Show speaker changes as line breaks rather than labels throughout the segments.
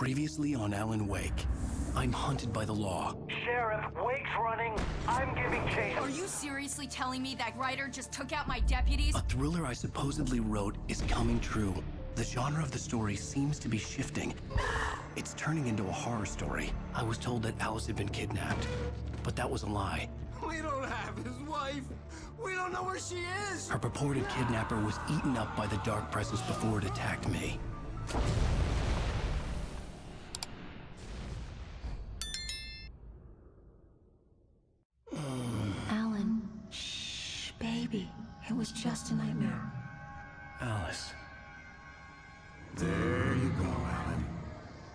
Previously on Alan Wake. I'm hunted by the law.
Sheriff, Wake's running. I'm giving chase.
Are you seriously telling me that writer just took out my deputies?
A thriller I supposedly wrote is coming true. The genre of the story seems to be shifting. It's turning into a horror story. I was told that Alice had been kidnapped, but that was a lie.
We don't have his wife. We don't know where she is.
Her purported kidnapper was eaten up by the dark presence before it attacked me.
Alan, shh, baby. It was just a nightmare.
Alice.
There you go, Alan.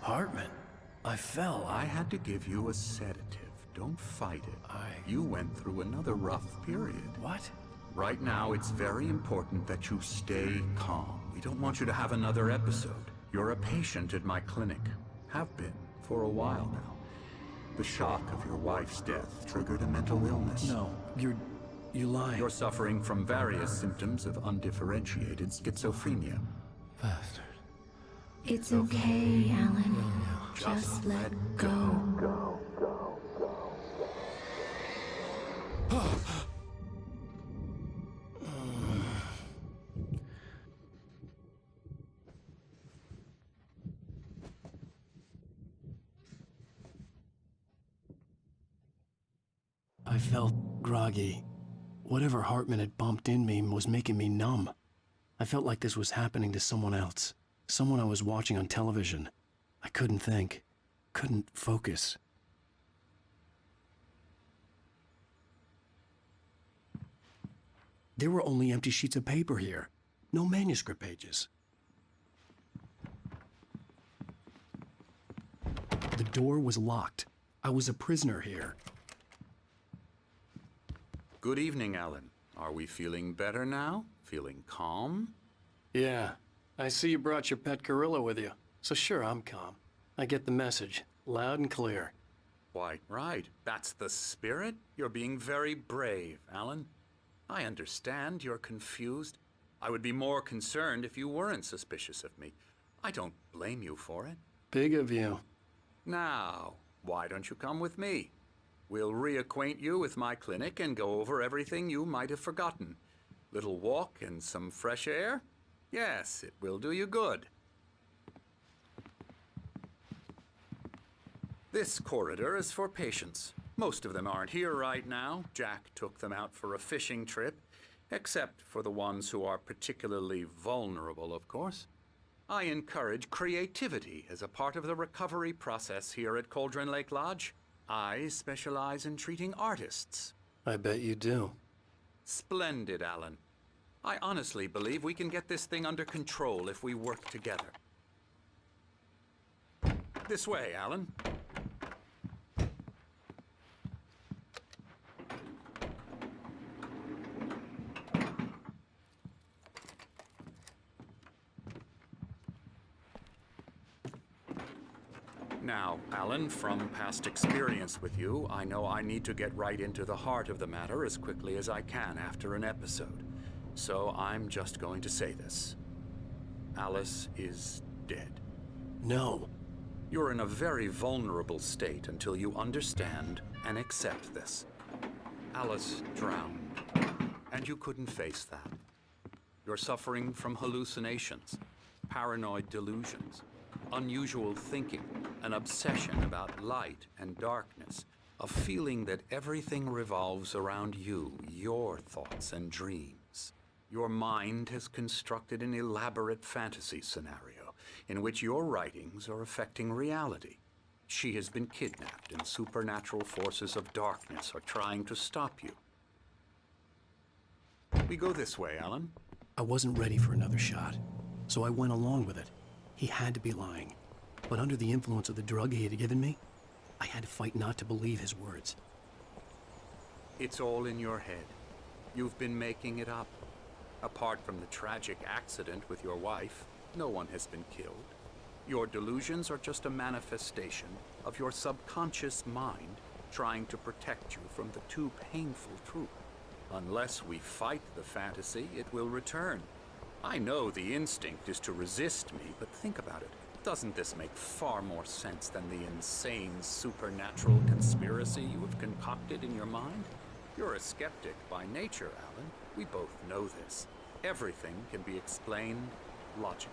Hartman. I fell.
I had to give you a sedative. Don't fight it. You went through another rough period.
What?
Right now, it's very important that you stay calm. We don't want you to have another episode. You're a patient at my clinic. Have been for a while now. The shock of your wife's death triggered a mental illness.
No, you're lying.
You're suffering from various symptoms of undifferentiated schizophrenia.
Bastard.
It's okay, Alan. Just let go.
I felt groggy. Whatever Hartman had bumped in me was making me numb. I felt like this was happening to someone else. Someone I was watching on television. I couldn't think. Couldn't focus. There were only empty sheets of paper here. No manuscript pages. The door was locked. I was a prisoner here.
Good evening, Alan. Are we feeling better now? Feeling calm?
Yeah. I see you brought your pet gorilla with you. So sure, I'm calm. I get the message. Loud and clear.
Why, right. That's the spirit. You're being very brave, Alan. I understand you're confused. I would be more concerned if you weren't suspicious of me. I don't blame you for it.
Big of you.
Now, why don't you come with me? We'll reacquaint you with my clinic and go over everything you might have forgotten. Little walk and some fresh air? Yes, it will do you good. This corridor is for patients. Most of them aren't here right now. Jack took them out for a fishing trip, except for the ones who are particularly vulnerable, of course. I encourage creativity as a part of the recovery process here at Cauldron Lake Lodge. I specialize in treating artists.
I bet you do.
Splendid, Alan. I honestly believe we can get this thing under control if we work together. This way, Alan. Now, Alan, from past experience with you, I know I need to get right into the heart of the matter as quickly as I can after an episode. So I'm just going to say this. Alice is dead.
No.
You're in a very vulnerable state until you understand and accept this. Alice drowned, and you couldn't face that. You're suffering from hallucinations, paranoid delusions, unusual thinking, an obsession about light and darkness, a feeling that everything revolves around you, your thoughts and dreams. Your mind has constructed an elaborate fantasy scenario in which your writings are affecting reality. She has been kidnapped and supernatural forces of darkness are trying to stop you. We go this way, Alan.
I wasn't ready for another shot, so I went along with it. He had to be lying. But under the influence of the drug he had given me, I had to fight not to believe his words.
It's all in your head. You've been making it up. Apart from the tragic accident with your wife, no one has been killed. Your delusions are just a manifestation of your subconscious mind trying to protect you from the too painful truth. Unless we fight the fantasy, it will return. I know the instinct is to resist me, but think about it. Doesn't this make far more sense than the insane supernatural conspiracy you have concocted in your mind? You're a skeptic by nature, Alan. We both know this. Everything can be explained logically.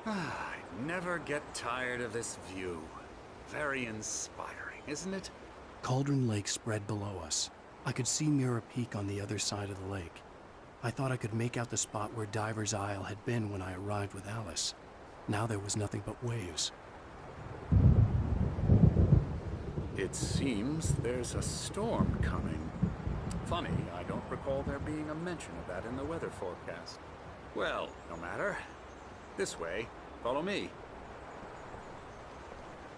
I never get tired of this view. Very inspiring, isn't it?
Cauldron Lake spread below us. I could see Mirror Peak on the other side of the lake. I thought I could make out the spot where Diver's Isle had been when I arrived with Alice. Now there was nothing but waves.
It seems there's a storm coming. Funny, I don't recall there being a mention of that in the weather forecast. Well, no matter. This way. Follow me.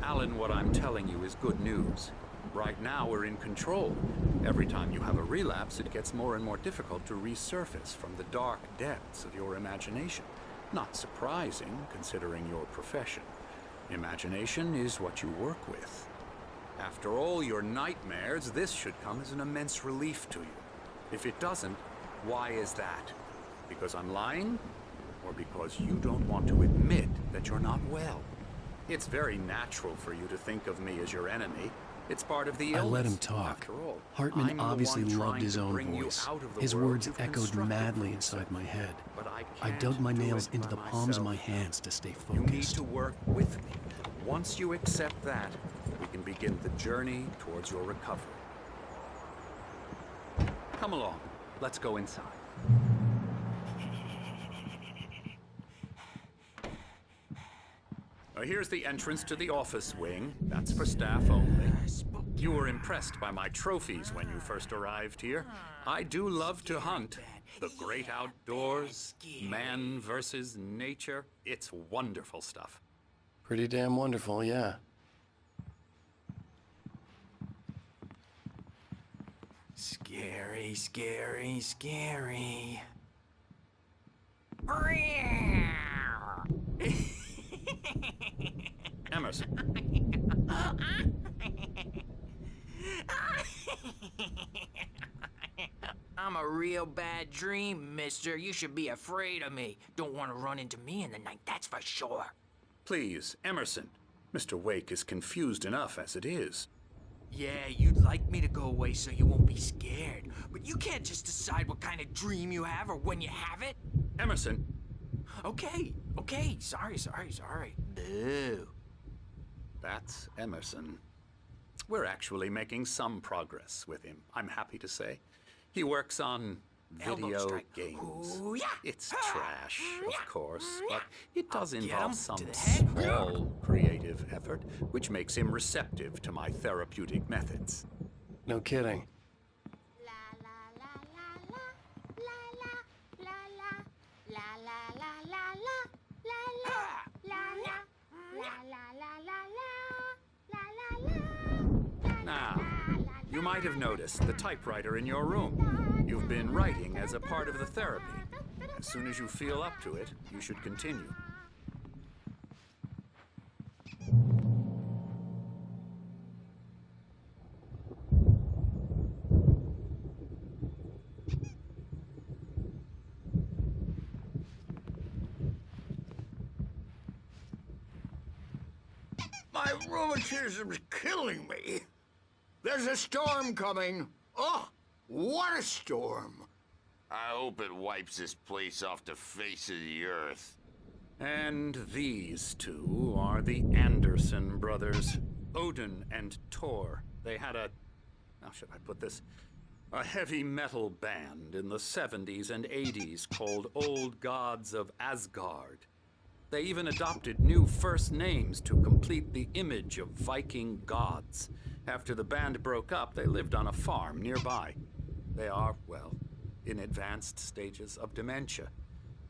Alan, what I'm telling you is good news. Right now, we're in control. Every time you have a relapse, it gets more and more difficult to resurface from the dark depths of your imagination. Not surprising, considering your profession. Imagination is what you work with. After all your nightmares, this should come as an immense relief to you. If it doesn't, why is that? Because I'm lying? Or because you don't want to admit that you're not well? It's very natural for you to think of me as your enemy. It's part of the illness.
I let him talk.
After all,
Hartman
I'm
obviously
the one
loved
trying
his
to
own
bring you
voice.
out of the
His
world
words
you've
echoed
constructed
madly
for
inside
yourself.
my head.
But
I
can't
dug my
do
nails
it
into
by
the palms of my
myself.
hands to stay
You need
focused.
to work with me. Once you accept that, we can begin the journey towards your recovery. Come along. Let's go inside. Here's the entrance to the office wing. That's for staff only. You were impressed by my trophies when you first arrived here. I do love to hunt. The great outdoors, man versus nature. It's wonderful stuff.
Pretty damn wonderful, yeah.
Scary, scary, scary.
Emerson.
I'm a real bad dream, mister. You should be afraid of me. Don't want to run into me in the night, that's for sure.
Please, Emerson. Mr. Wake is confused enough as it is.
Yeah, you'd like me to go away so you won't be scared. But you can't just decide what kind of dream you have or when you have it.
Emerson.
Okay. Sorry. Boo.
That's Emerson. We're actually making some progress with him, I'm happy to say. He works on
Elbow
video
strike.
games.
Ooh, yeah.
It's trash, of course, but it does
I'll get
involve
him
some
to the head.
small creative effort, which makes him receptive to my therapeutic methods.
No kidding.
Now, you might have noticed the typewriter in your room. You've been writing as a part of the therapy. As soon as you feel up to it, you should continue.
My rheumatism's killing me. There's a storm coming. Oh, what a storm.
I hope it wipes this place off the face of the earth.
And these two are the Anderson brothers, Odin and Tor. They had how should I put this? A heavy metal band in the 70s and 80s called Old Gods of Asgard. They even adopted new first names to complete the image of Viking gods. After the band broke up, they lived on a farm nearby. They are, well, in advanced stages of dementia.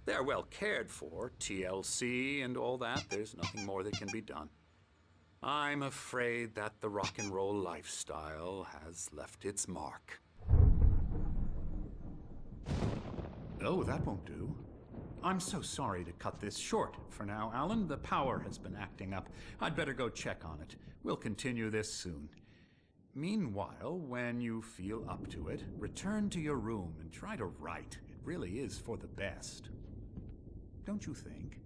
They're well cared for, TLC and all that. There's nothing more that can be done. I'm afraid that the rock and roll lifestyle has left its mark.
Oh, that won't do. I'm so sorry to cut this short for now, Alan. The power has been acting up. I'd better go check on it. We'll continue this soon. Meanwhile, when you feel up to it, return to your room and try to write. It really is for the best. Don't you think?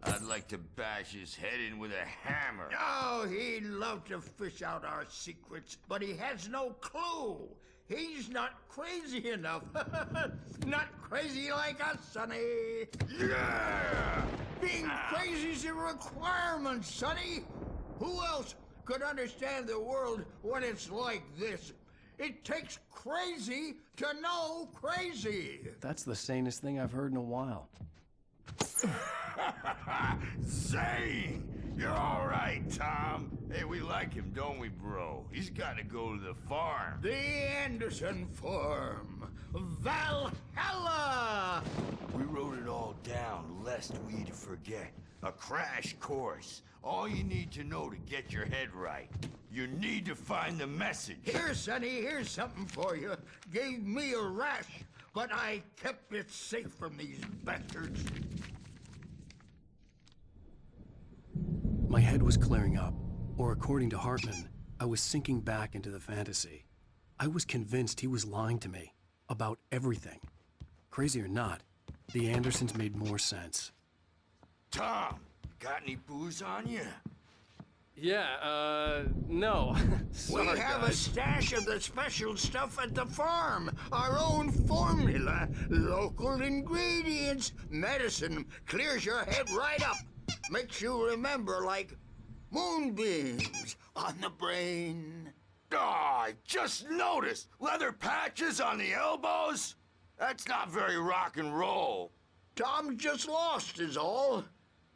I'd like to bash his head in with a hammer.
Oh, he'd love to fish out our secrets, but he has no clue. He's not crazy enough. Not crazy like us, Sonny.
Yeah!
Being crazy's a requirement, Sonny. Who else could understand the world when it's like this? It takes crazy to know crazy.
That's the sanest thing I've heard in a while.
Zane! You're all right, Tom. Hey, we like him, don't we, bro? He's got to go to the farm.
The Anderson farm. Valhalla!
We wrote it all down, lest we forget. A crash course. All you need to know to get your head right. You need to find the message.
Here, Sonny, here's something for you. Gave me a rash, but I kept it safe from these bastards.
My head was clearing up, or according to Hartman, I was sinking back into the fantasy. I was convinced he was lying to me about everything. Crazy or not, the Andersons made more sense.
Tom, got any booze on you?
Yeah, no.
We have a stash of the special stuff at the farm. Our own formula. Local ingredients. Medicine. Clears your head right up. Makes you remember like moonbeams on the brain.
Oh, I just noticed. Leather patches on the elbows? That's not very rock and roll.
Tom just lost is all.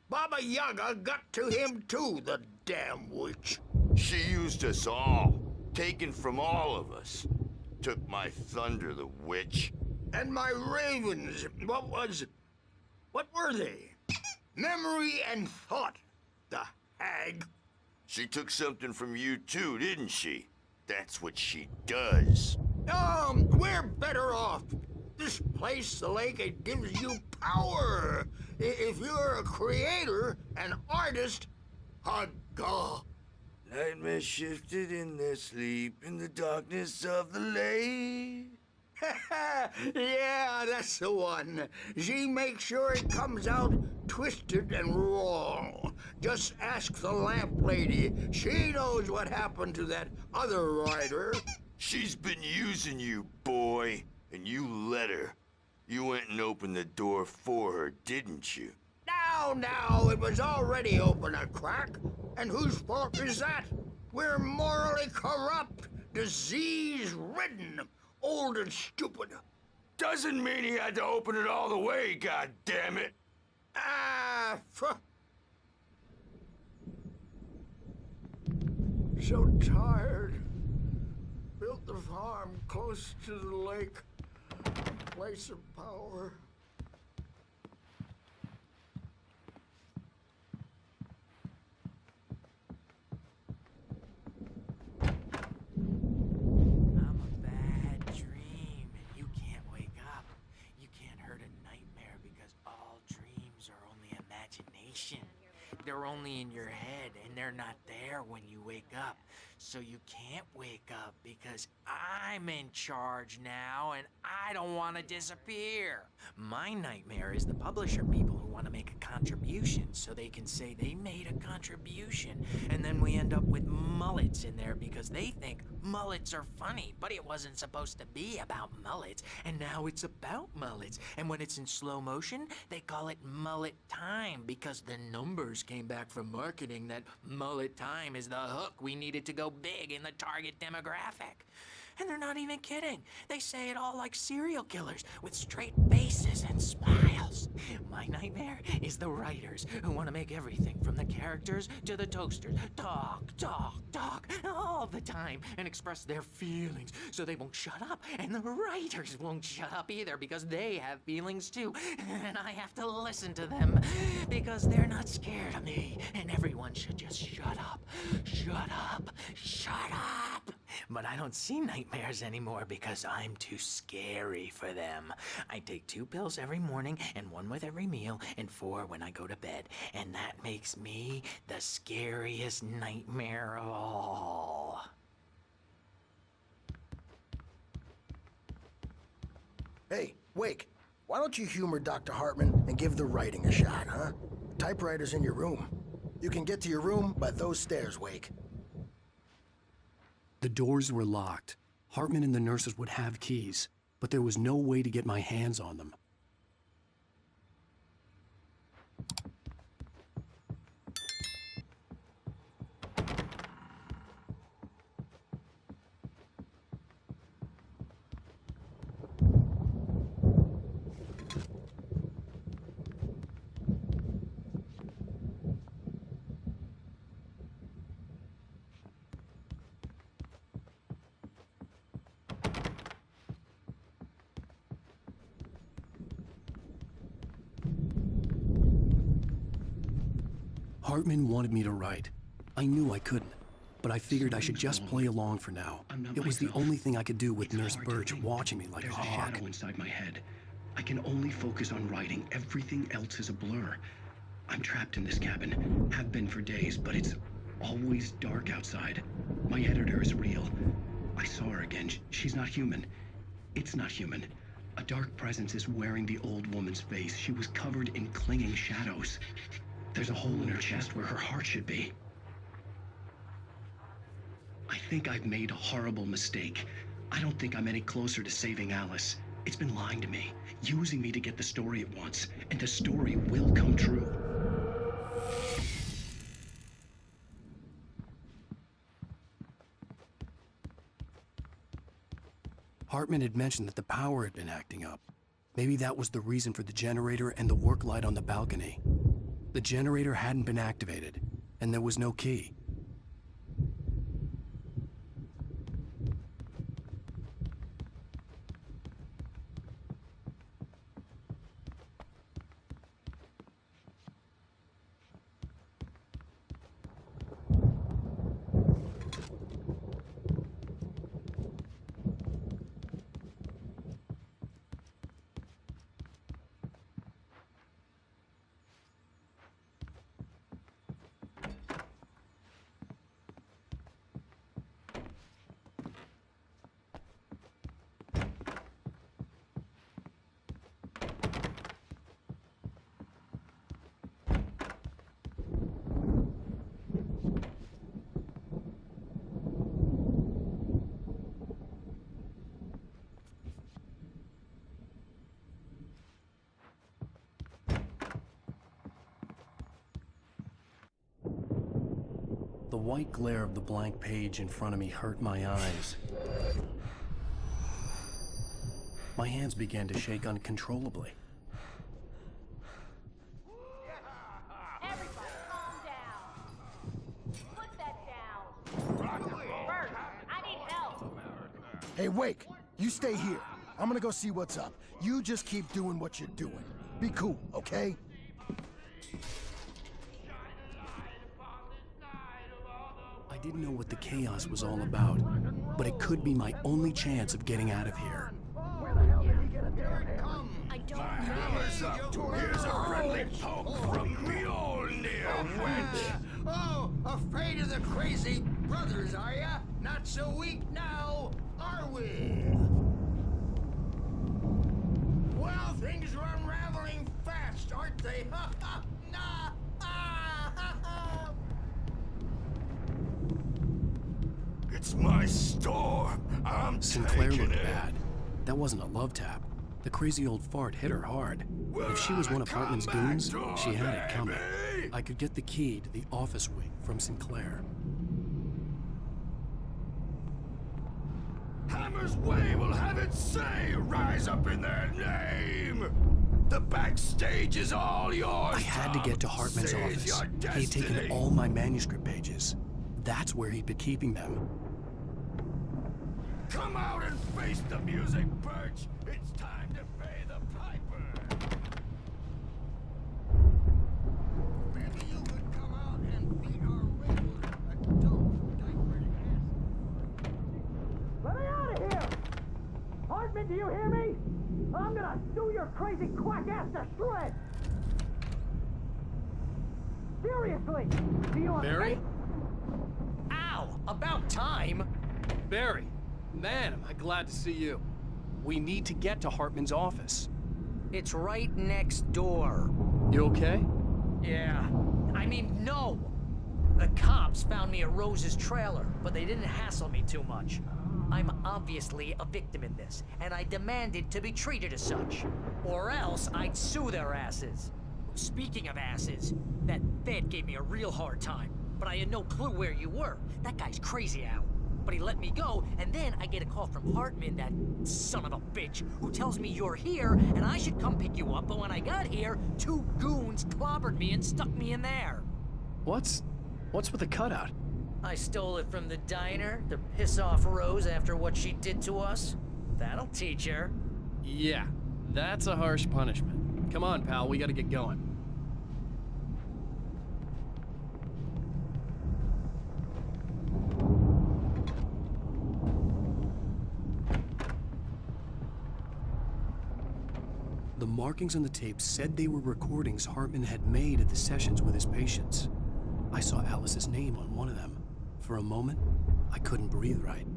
Baba Yaga got to him too, the damn witch.
She used us all. Taken from all of us. Took my thunder, the witch.
And my ravens. What were they? Memory and thought. The hag.
She took something from you too, didn't she? That's what she does.
We're better off. This place, the lake, it gives you power. If you're a creator, an artist, God.
Nightmare shifted in their sleep in the darkness of the lake.
Yeah, that's the one. She makes sure it comes out twisted and wrong. Just ask the lamp lady. She knows what happened to that other rider.
She's been using you, boy, and you let her. You went and opened the door for her, didn't you?
Now, it was already open a crack. And whose fault is that? We're morally corrupt, disease-ridden, old and stupid.
Doesn't mean he had to open it all the way, goddammit.
So tired. Built the farm close to the lake. Place of power.
I'm a bad dream, and you can't wake up. You can't hurt a nightmare because all dreams are only imagination. They're only in your head, and they're not there when you wake up. So you can't wake up because I'm in charge now, and I don't want to disappear. My nightmare is the publisher people who want to make a contribution so they can say they made a contribution. And then we end up with mullets in there because they think mullets are funny, but it wasn't supposed to be about mullets, and now it's about mullets. And when it's in slow motion, they call it mullet time because the numbers came back from marketing that mullet time is the hook we needed to go big in the target demographic. And they're not even kidding. They say it all like serial killers with straight faces and smiles. My nightmare is the writers who want to make everything from the characters to the toasters talk all the time and express their feelings so they won't shut up. And the writers won't shut up either because they have feelings too. And I have to listen to them because they're not scared of me. And everyone should just shut up. Shut up. Shut up. but I don't see nightmares anymore because I'm too scary for them. I take 2 pills every morning and 1 with every meal and 4 when I go to bed. And that makes me the scariest nightmare of all.
Hey, Wake, why don't you humor Dr. Hartman and give the writing a shot, huh? Typewriter's in your room. You can get to your room by those stairs, Wake.
The doors were locked. Hartman and the nurses would have keys, but there was no way to get my hands on them. Hartman wanted me to write. I knew I couldn't, but I figured I should just play along for now. It was the only thing I could do with Nurse Birch watching me like a hawk.
There's a shadow inside my head. I can only focus on writing. Everything else is a blur. I'm trapped in this cabin. Have been for days, but it's always dark outside. My editor is real. I saw her again. She's not human. It's not human. A dark presence is wearing the old woman's face. She was covered in clinging shadows. There's a hole in her chest where her heart should be. I think I've made a horrible mistake. I don't think I'm any closer to saving Alice. It's been lying to me, using me to get the story it wants, and the story will come true.
Hartman had mentioned that the power had been acting up. Maybe that was the reason for the generator and the work light on the balcony. The generator hadn't been activated, and there was no key. The white glare of the blank page in front of me hurt my eyes. My hands began to shake uncontrollably.
Everybody calm down. Put that down. Bert, I need help.
Hey, Wake, you stay here. I'm gonna go see what's up. You just keep doing what you're doing. Be cool, okay?
I didn't know what the chaos was all about, but it could be my only chance of getting out of here.
I don't
Hammer's up. Here's a friendly poke from the old near wench. Oh, afraid of the crazy brothers, are ya? Not so weak now, are we? Well, things are unraveling fast, aren't they? Ha ha! Nah! Ah, ha, ha. It's my storm. I'm
Sinclair
taking
looked
it.
bad. That wasn't a love tap. The crazy old fart hit her hard. If she was one of Hartman's goons, she had it coming. I could get the key to the office wing from Sinclair.
Hammer's Way will have its say. Rise up in their name. The backstage is all yours.
I had to get to Hartman's
Seize
office.
your
He had taken
destiny.
all my manuscript pages. That's where he'd been keeping them.
Come out and face the music, Birch. It's time to pay the piper. Maybe you could come out and beat our regular adult typewriting ass.
do you hear me? I'm gonna sue your crazy quack ass to shreds! Seriously! Do you
Barry?
Ow! About time!
Barry, man, am I glad to see you. We need to get to Hartman's office.
It's right next door.
You okay?
Yeah. I mean, no! The cops found me at Rose's trailer, but they didn't hassle me too much. I'm obviously a victim in this, and I demanded to be treated as such. Or else I'd sue their asses. Speaking of asses, that Fed gave me a real hard time, but I had no clue where you were. That guy's crazy, Al. But he let me go, and then I get a call from Hartman, that son of a bitch, who tells me you're here, and I should come pick you up, but when I got here, 2 goons clobbered me and stuck me in there.
What's with the cutout?
I stole it from the diner to piss off Rose after what she did to us. That'll teach her.
Yeah, that's a harsh punishment. Come on, pal, we gotta get going. The markings on the tape said they were recordings Hartman had made at the sessions with his patients. I saw Alice's name on one of them. For a moment, I couldn't breathe right.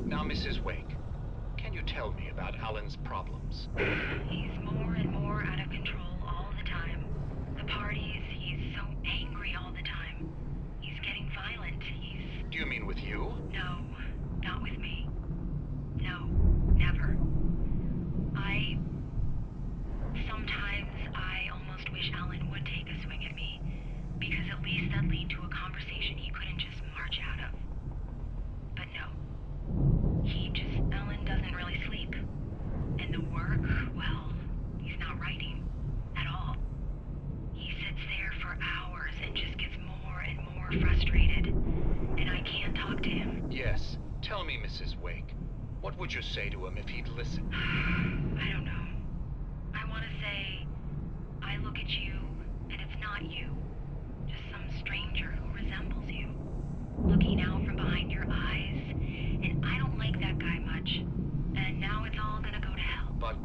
Now, Mrs. Wake, can you tell me about Alan's problems?
He's more and more out of control all the time. The parties, he's so angry all the time. He's getting violent.
Do you mean with you?
No, not with me. No, never. Sometimes I almost wish Alan would take a swing at me, because at least that'd lead to a conversation he couldn't just march out of. But no. Alan doesn't really sleep. And the work, well, he's not writing at all. He sits there for hours and just gets more and more frustrated. And I can't talk to him.
Yes. Tell me, Mrs. Wake, what would you say to him if he'd listen?
I don't know. I want to say, I look at you, and it's not you. Just some stranger who resembles you. Looking out from behind your eyes, and I don't like that guy much. And now it's all gonna go to hell.
But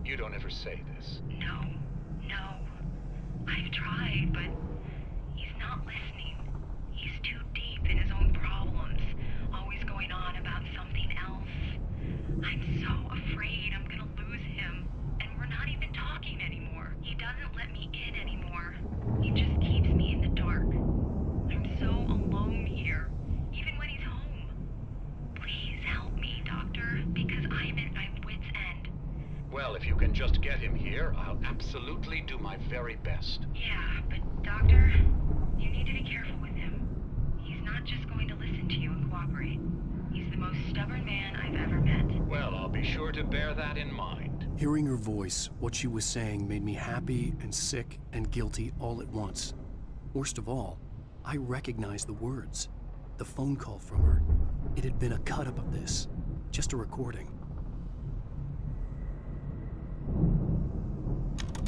you don't ever say this.
No. I've tried, but he's not listening. He's too deep in his own problems, always going on about something else. I'm so afraid I'm gonna lose him, and we're not even talking anymore. He doesn't let me in anymore. He just keeps me in the dark. I'm so alone here, even when he's home. Please help me, Doctor, because I'm at my wit's end.
Well, if you can just get him here, I'll absolutely do my very best.
Yeah, but Doctor, you need to be careful with him. He's not just going to listen to you and cooperate. He's the most stubborn man I've ever met.
Well, I'll be sure to bear that in mind.
Hearing her voice, what she was saying made me happy and sick and guilty all at once. Worst of all, I recognized the words. The phone call from her. It had been a cut-up of this. Just a recording.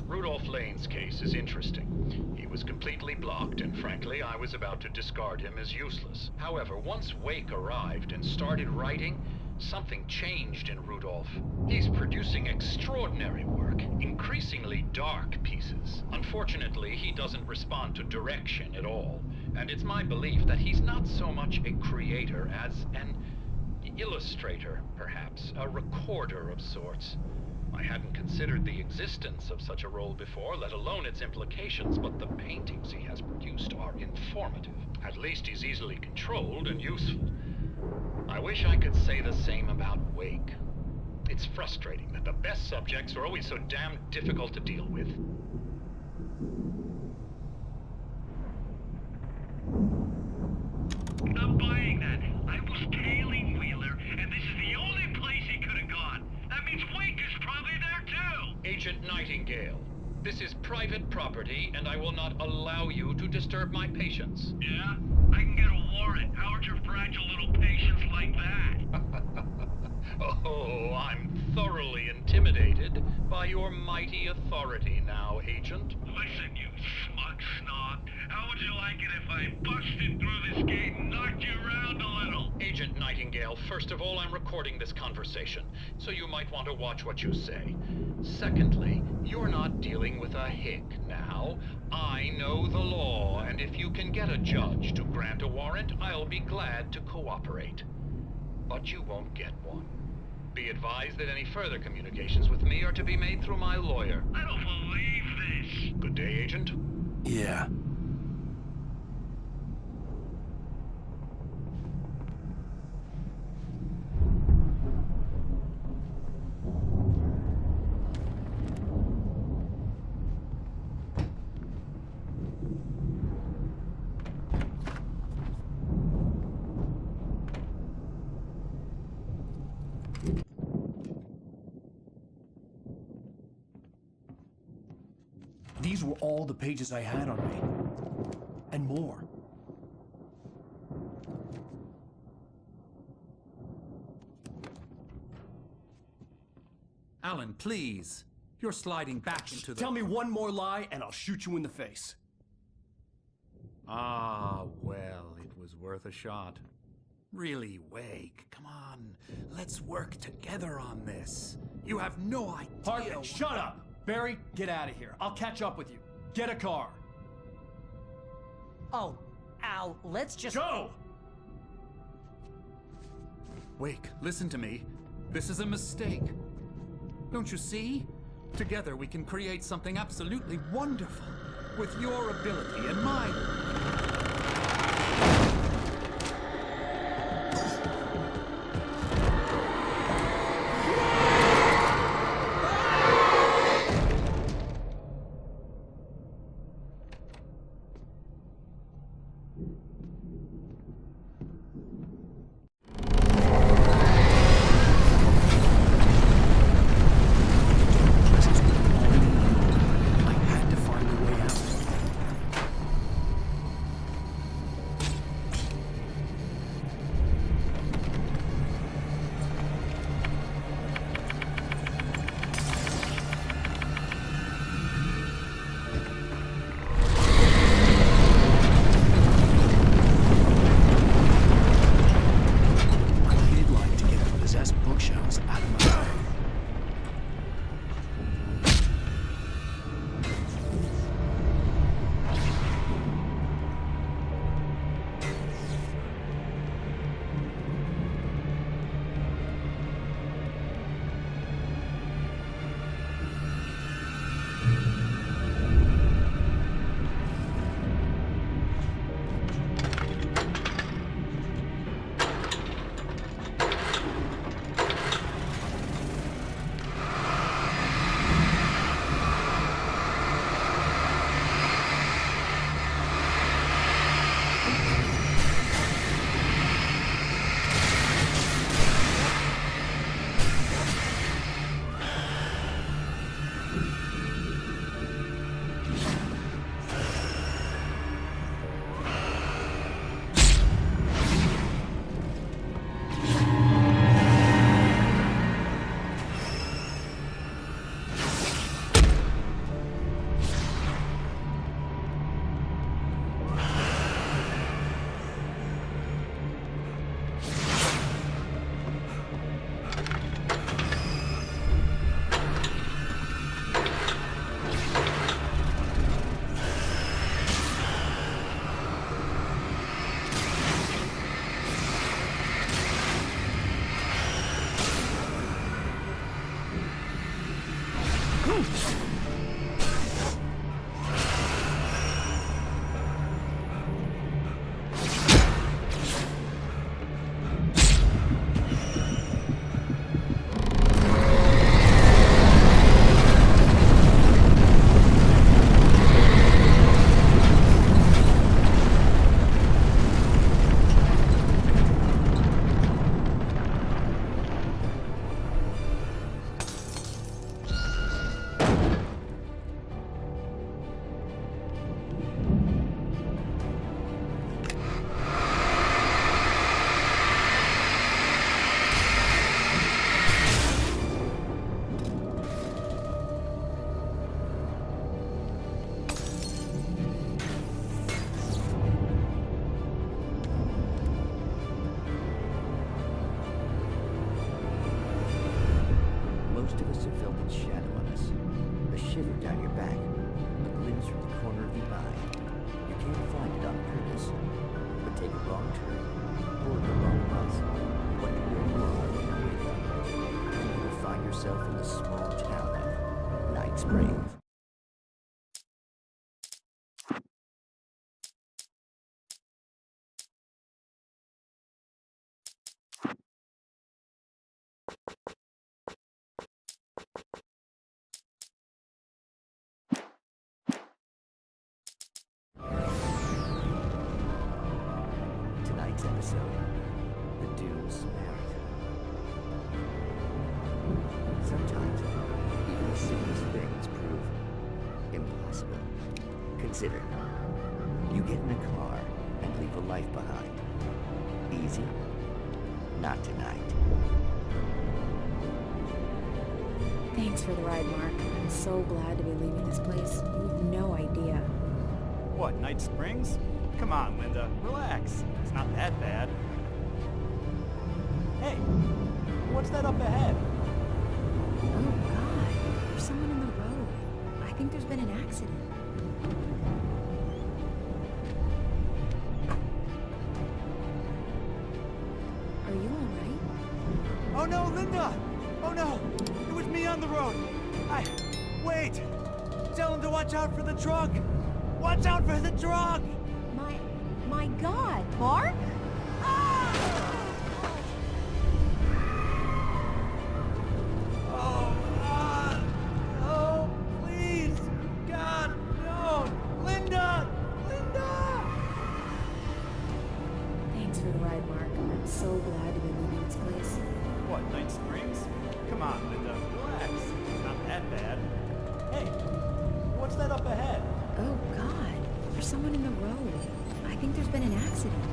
Rudolph Lane's case is interesting. He was completely blocked, and frankly, I was about to discard him as useless. However, once Wake arrived and started writing, something changed in Rudolph. He's producing extraordinary work, increasingly dark pieces. Unfortunately, he doesn't respond to direction at all, and it's my belief that he's not so much a creator as an illustrator, perhaps, a recorder of sorts. I hadn't considered the existence of such a role before, let alone its implications, but the paintings he has produced are informative. At least he's easily controlled and useful. I wish I could say the same about Wake. It's frustrating that the best subjects are always so damn difficult to deal with.
I'm buying that. I was tailing Wheeler, and this is the only place he could have gone. That means Wake is probably there too!
Agent Nightingale, this is private property, and I will not allow you to disturb my patients.
Yeah? I can get a warrant. How'd your fragile little patients like that?
Oh, I'm thoroughly intimidated by your mighty authority now, Agent.
Listen, you smug snob. How would you like it if I busted through this gate and knocked you around a little?
Agent Nightingale, First of all, I'm recording this conversation, so you might want to watch what you say. Secondly, you're not dealing with a hick now. I know the law, and if you can get a judge to grant a warrant, I'll be glad to cooperate. But you won't get one. Be advised that any further communications with me are to be made through my lawyer.
I don't believe this.
Good day, Agent.
Yeah. These were all the pages I had on me. And more.
Alan, please. You're sliding back into the...
Tell me one more lie and I'll shoot you in the face.
Ah, well, it was worth a shot. Really, Wake, come on. Let's work together on this. You have no idea...
Hartman, shut up! Barry, get out of here. I'll catch up with you. Get a car.
Oh, Al, let's just...
Go!
Wake, listen to me. This is a mistake. Don't you see? Together we can create something absolutely wonderful. With your ability and mine.
can't find it on purpose, but take a wrong turn, board the wrong bus, wonder where you are when you wake up, and you will find yourself in the small town of Night Springs. Tonight's episode, the doomed Samaritan. Sometimes, even the simplest things prove impossible. Consider, you get in a car and leave a life behind. Easy? Not tonight.
Thanks for the ride, Mark. I'm so glad to be leaving this place. You have no idea.
What, Night Springs? Come on, Linda. Relax. It's not that bad. Hey, what's that up ahead?
Oh, God. There's someone in the road. I think there's been an accident. Are you all right?
Oh no, Linda! Oh no! It was me on the road! Wait! Tell him to watch out for the truck! Watch out for the truck!
My God, Mark?
Oh, please! God, no! Linda! Linda!
Thanks for the ride, Mark. I'm so glad to be leaving this place.
What, Night Springs? Come on, Linda. Relax. It's not that bad. Hey, what's that up ahead?
Oh, God. There's someone in the road. I think there's been an accident.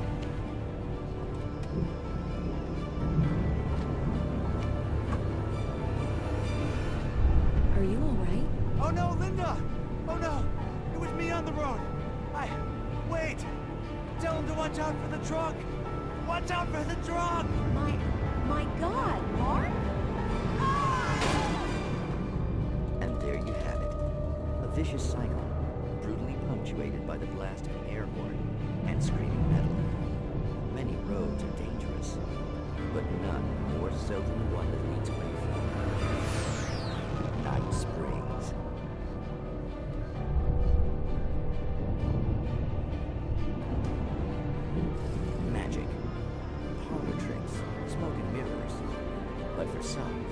Are you all right?
Oh no, Linda! Oh no! It was me on the road! Wait! Tell him to watch out for the truck! Watch out for the truck!
My God, Mark?
And there you have it. A vicious cycle, brutally punctuated by the blast of an air horn and screaming metal. Many roads are dangerous, but none more so than the one that leads away from Night Springs. Magic, parlor tricks, smoke and mirrors. But for some,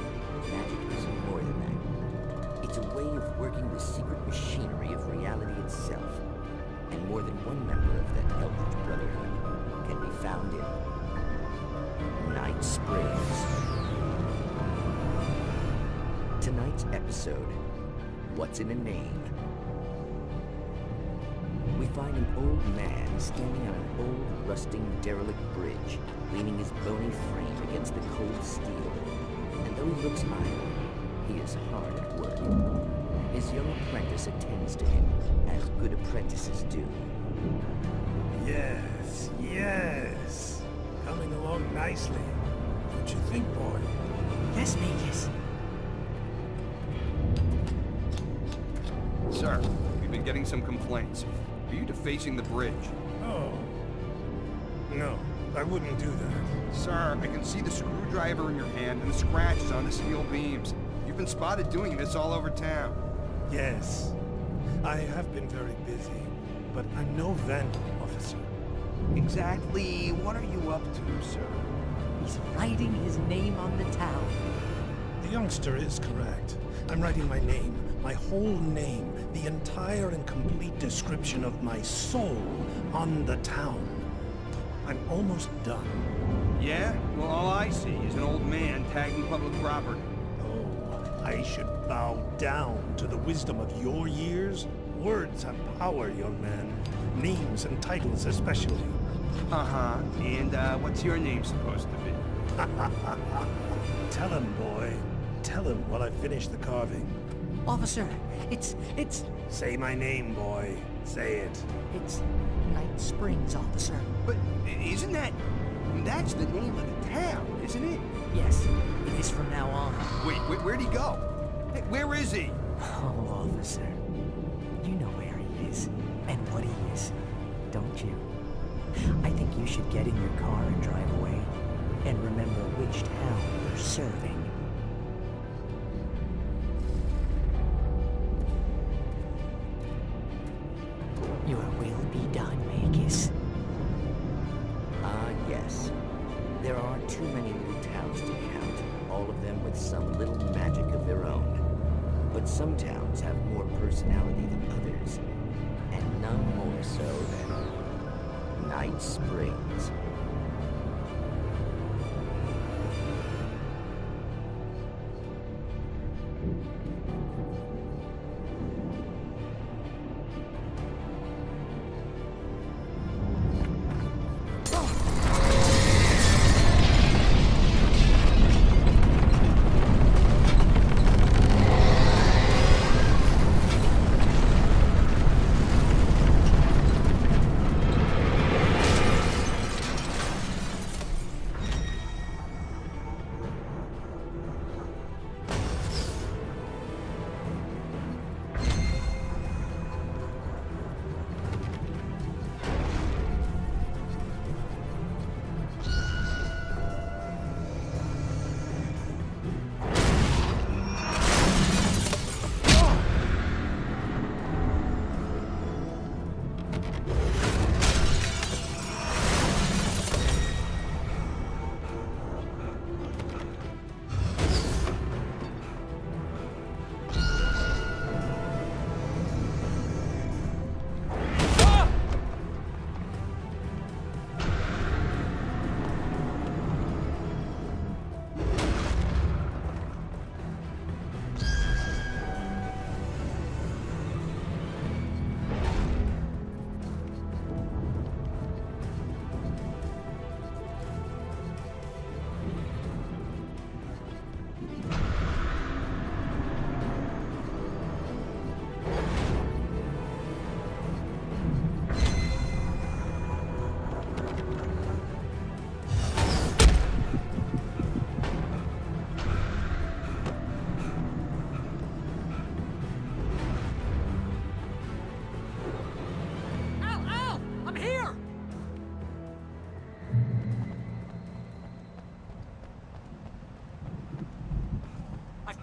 magic is more than that. It's a way of working the secret machinery of reality itself. And more than one member of that Eldritch Brotherhood can be found in Night Springs. Tonight's episode, What's in a Name? We find an old man standing on an old, rusting, derelict bridge, leaning his bony frame against the cold steel. And though he looks idle, he is hard at work. His young apprentice attends to him, as good apprentices do.
Yes, yes. Coming along nicely. What you think, boy?
Yes, Magus.
Sir, we've been getting some complaints. Are you defacing the bridge?
Oh. No, I wouldn't do that.
Sir, I can see the screwdriver in your hand and the scratches on the steel beams. You've been spotted doing this all over town.
Yes, I have been very busy, but I'm no vandal, officer.
Exactly what are you up to, sir?
He's writing his name on the town.
The youngster is correct. I'm writing my name, my whole name, the entire and complete description of my soul on the town. I'm almost done.
Yeah? Well, all I see is an old man tagging public property.
Oh, I should bow down to the wisdom of your years? Words have power, young man. Names and titles especially.
Uh-huh. And, what's your name supposed to be?
Tell him, boy. Tell him while I finish the carving.
Officer, it's...
Say my name, boy. Say it.
It's Night Springs, officer.
But isn't that... That's the name of the town, isn't it?
Yes, it is from now on.
Wait, where'd he go? Hey, where is he?
Oh, officer. You know where he is, and what he is. don't you? I think you should get in your car and drive away, and remember which town you're serving. Your will be done, Magus.
Yes. There are too many little towns to count, all of them with some little magic of their own. But some towns have more personality than others, and none more so than Night Springs.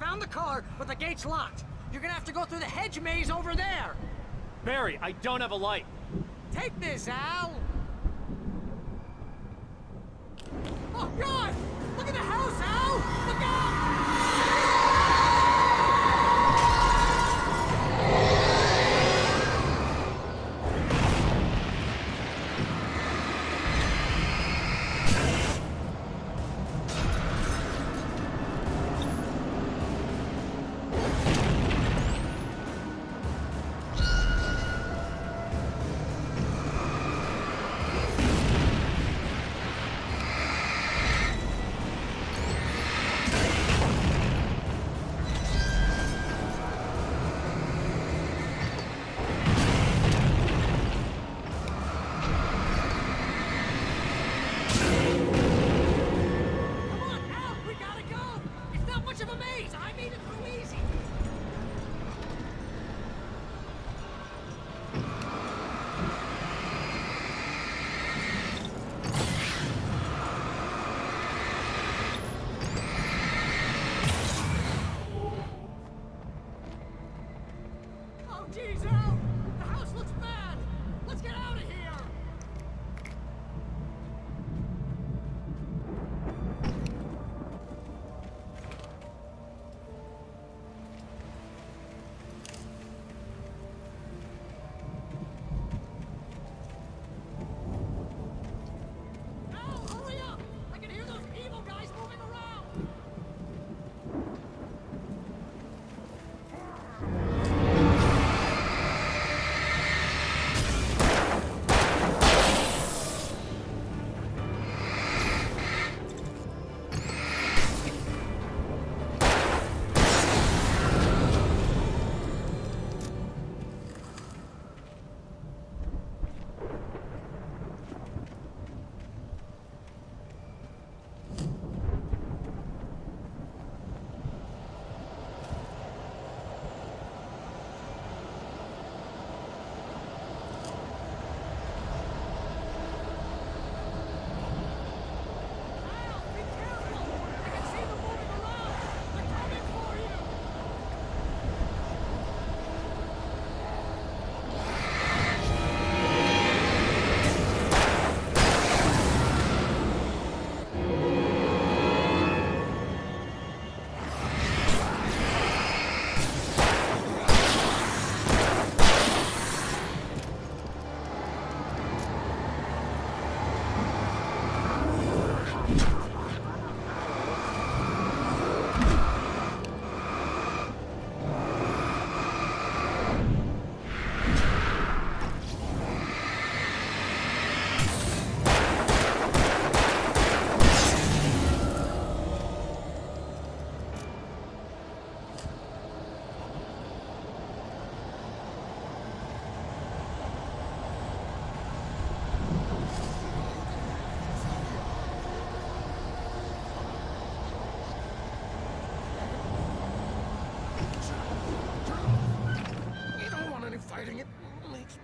Found the car, but the gate's locked. You're gonna have to go through the hedge maze over there.
Barry, I don't have a light.
Take this, Al. Oh, God! Look at the house, Al! Look out!
makes me...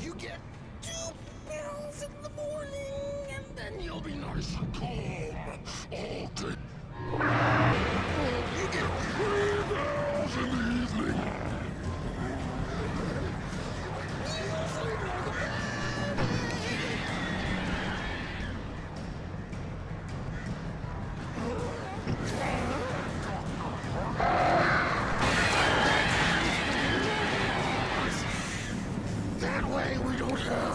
You get 2 pills in the morning, and then you'll be nice and calm all day. You get 3 pills in the evening. That way we don't have...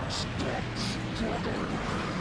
Stop struggling.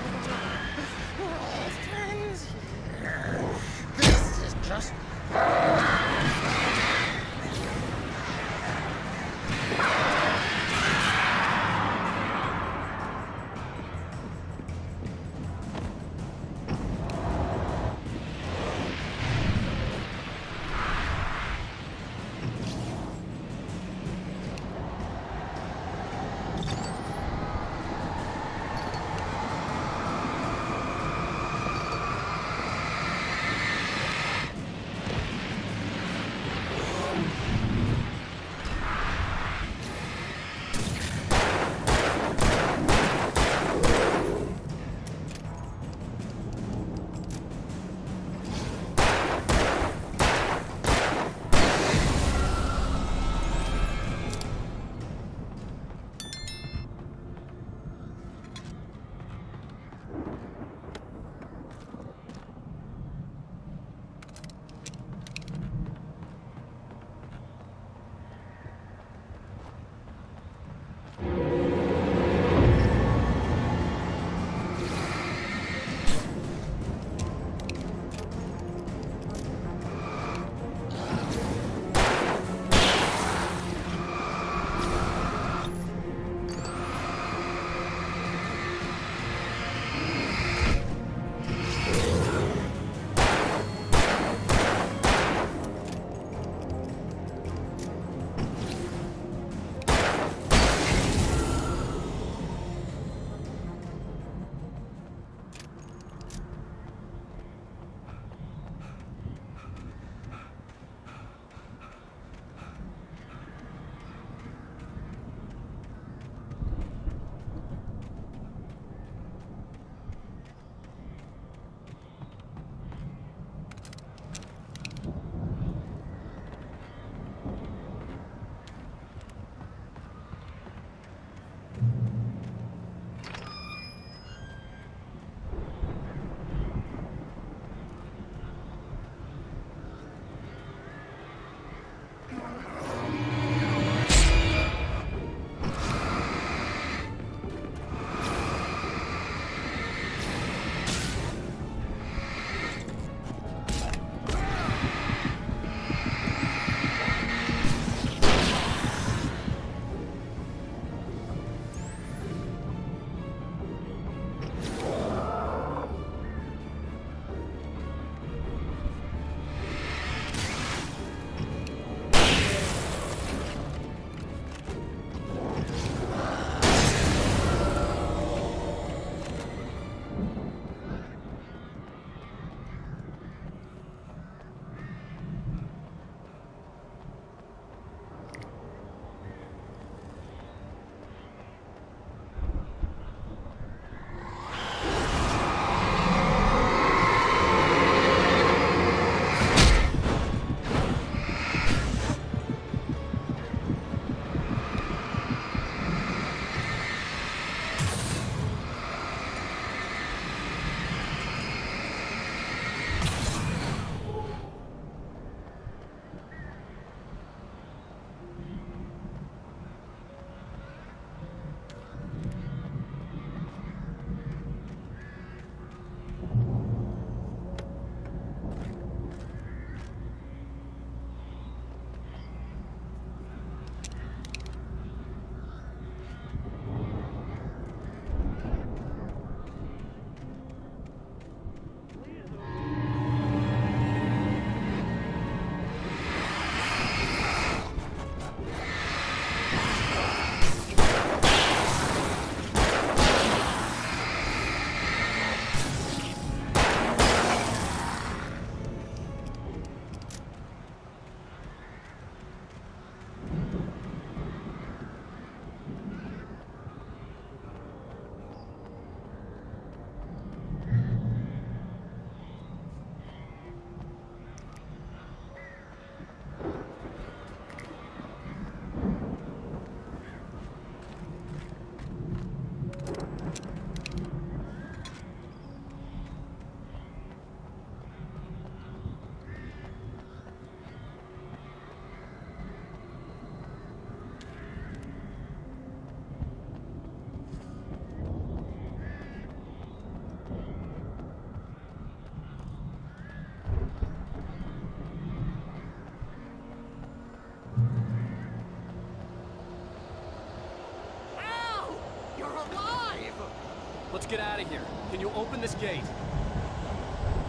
get out of here. Can you open this gate?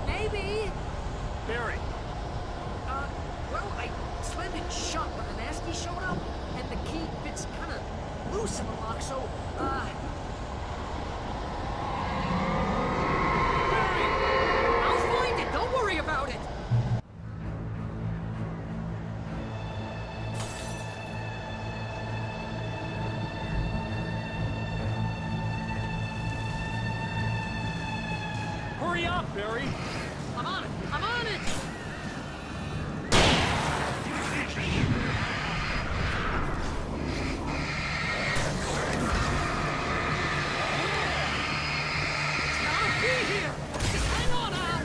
Maybe.
Barry.
Well, I slammed it shut when the nasty showed up, and the key fits kind of loose in the lock, so, Barry! I'll find it, don't worry about it!
Hurry up, Barry!
I'm on it! I'm on it! I'll be here! Just hang on, Al!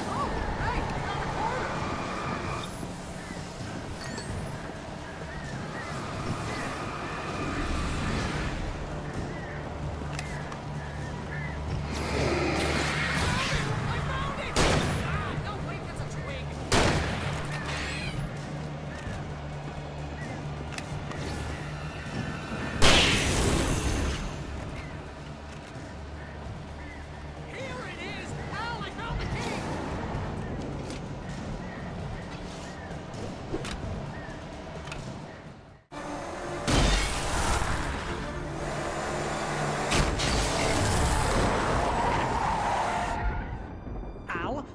Oh, hey, around the corner!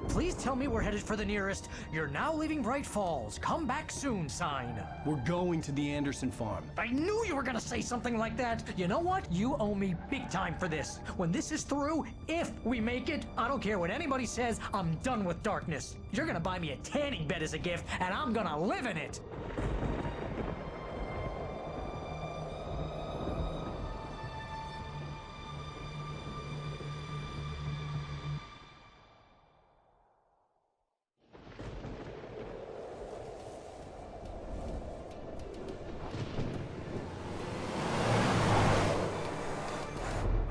Please tell me we're headed for the nearest "You're now leaving Bright Falls. Come back soon" sign.
We're going to the Anderson farm.
I knew you were gonna say something like that. You know what? You owe me big time for this. When this is through, if we make it, I don't care what anybody says, I'm done with darkness. You're gonna buy me a tanning bed as a gift, and I'm gonna live in it.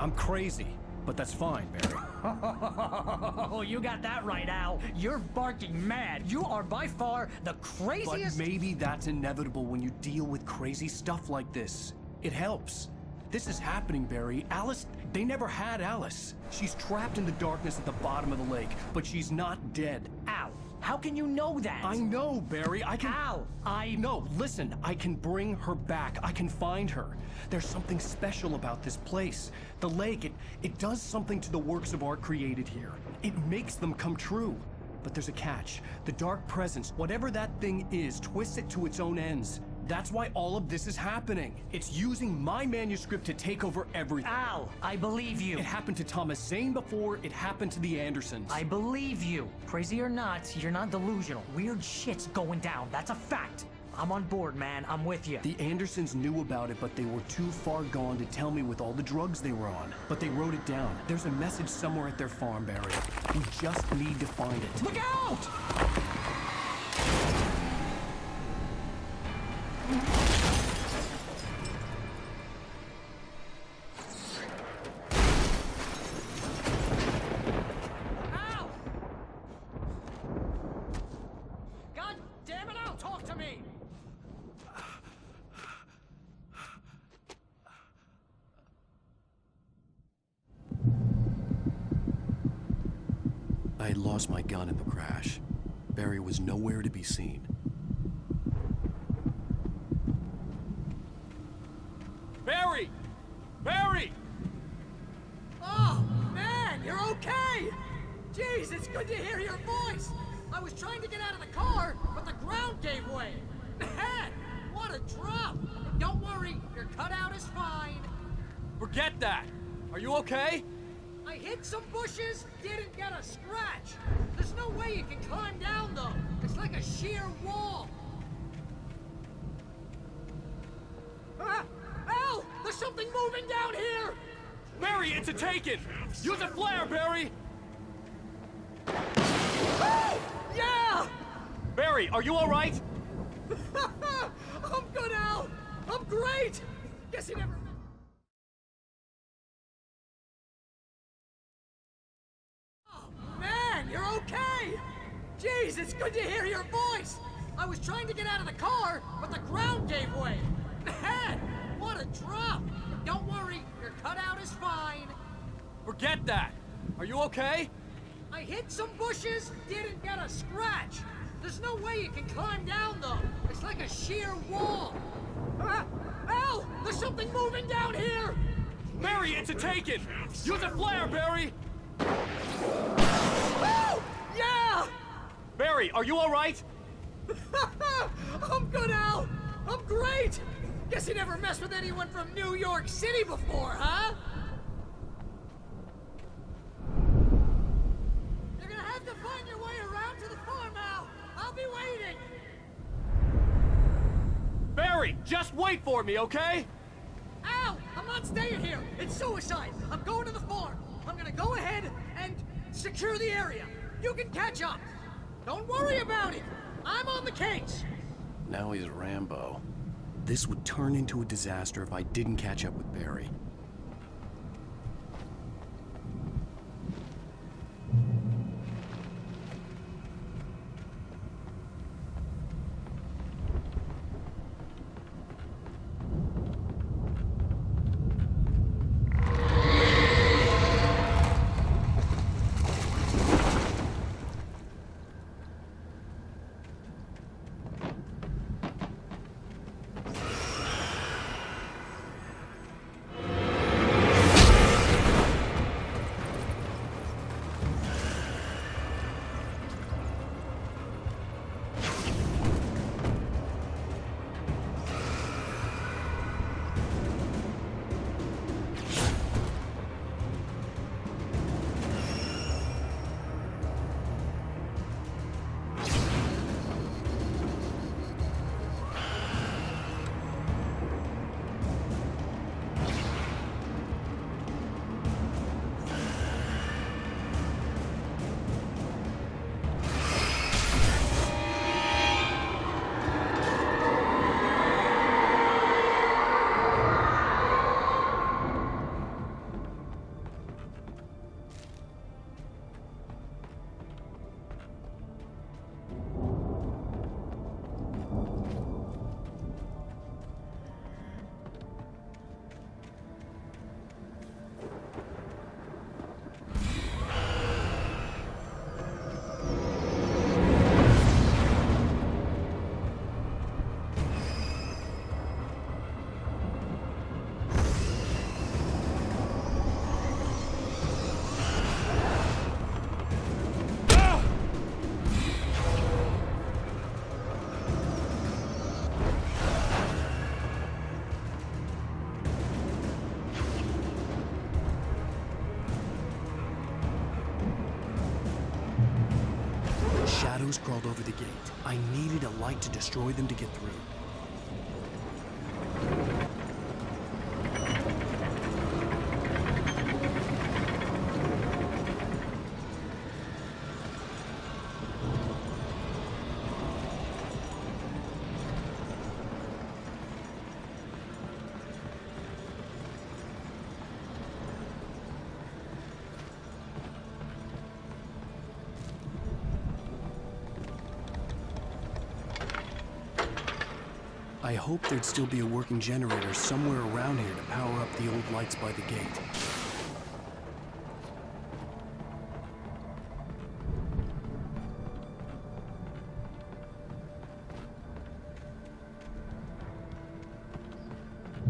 I'm crazy, but that's fine, Barry.
Oh, you got that right, Al. You're barking mad. You are by far the craziest—
But maybe that's inevitable when you deal with crazy stuff like this. It helps. This is happening, Barry. Alice, they never had Alice. She's trapped in the darkness at the bottom of the lake, but she's not dead.
Al, how can you know that?
I know, Barry. I can—
Al,
No, listen. I can bring her back. I can find her. There's something special about this place. The lake, it does something to the works of art created here. It makes them come true. But there's a catch. The dark presence, whatever that thing is, twists it to its own ends. That's why all of this is happening. It's using my manuscript to take over everything.
Al, I believe you.
It happened to Thomas Zane before, it happened to the Andersons.
I believe you. Crazy or not, you're not delusional. Weird shit's going down. That's a fact. I'm on board, man. I'm with you.
The Andersons knew about it, but they were too far gone to tell me with all the drugs they were on. But they wrote it down. There's a message somewhere at their farm, Barry. We just need to find it.
Look out! Al! God damn it, Al, talk to me!
I had lost my gun in the crash. Barry was nowhere to be seen.
Barry! Barry!
Oh, man, you're okay! Jeez, it's good to hear your voice! I was trying to get out of the car, but the ground gave way! Man, what a drop! Don't worry, your cutout is fine.
Forget that! Are you okay?
I hit some bushes, didn't get a scratch. There's no way you can climb down, though. It's like a sheer wall. Al! There's something moving down here!
Barry, it's a taken! Use a flare, Barry!
Yeah!
Barry, are you alright?
I'm good, Al! I'm great! Guess he never... Oh, man, you're okay! Jeez, it's good to hear your voice! I was trying to get out of the car, but the ground gave way. Man, what a drop! Don't worry, your cutout is fine.
Forget that! Are you okay?
I hit some bushes, didn't get a scratch. There's no way you can climb down, though. It's like a sheer wall. Al! There's something moving down here!
Barry, it's a taken! Use a flare, Barry!
Oh! Yeah!
Barry, are you alright?
I'm good, Al! I'm great! Guess you never messed with anyone from New York City before, huh? You're gonna have to find your way around to the farm, Al! I'll be waiting!
Barry, just wait for me, okay?
Al! I'm not staying here! It's suicide! I'm going to the farm! I'm gonna go ahead and secure the area! You can catch up! Don't worry about it! I'm on the case!
Now he's Rambo. This would turn into a disaster if I didn't catch up with Barry. Shadows crawled over the gate. I needed a light to destroy them to get through. I hoped there'd still be a working generator somewhere around here to power up the old lights by the gate.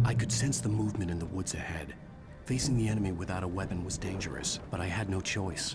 I could sense the movement in the woods ahead. Facing the enemy without a weapon was dangerous, but I had no choice.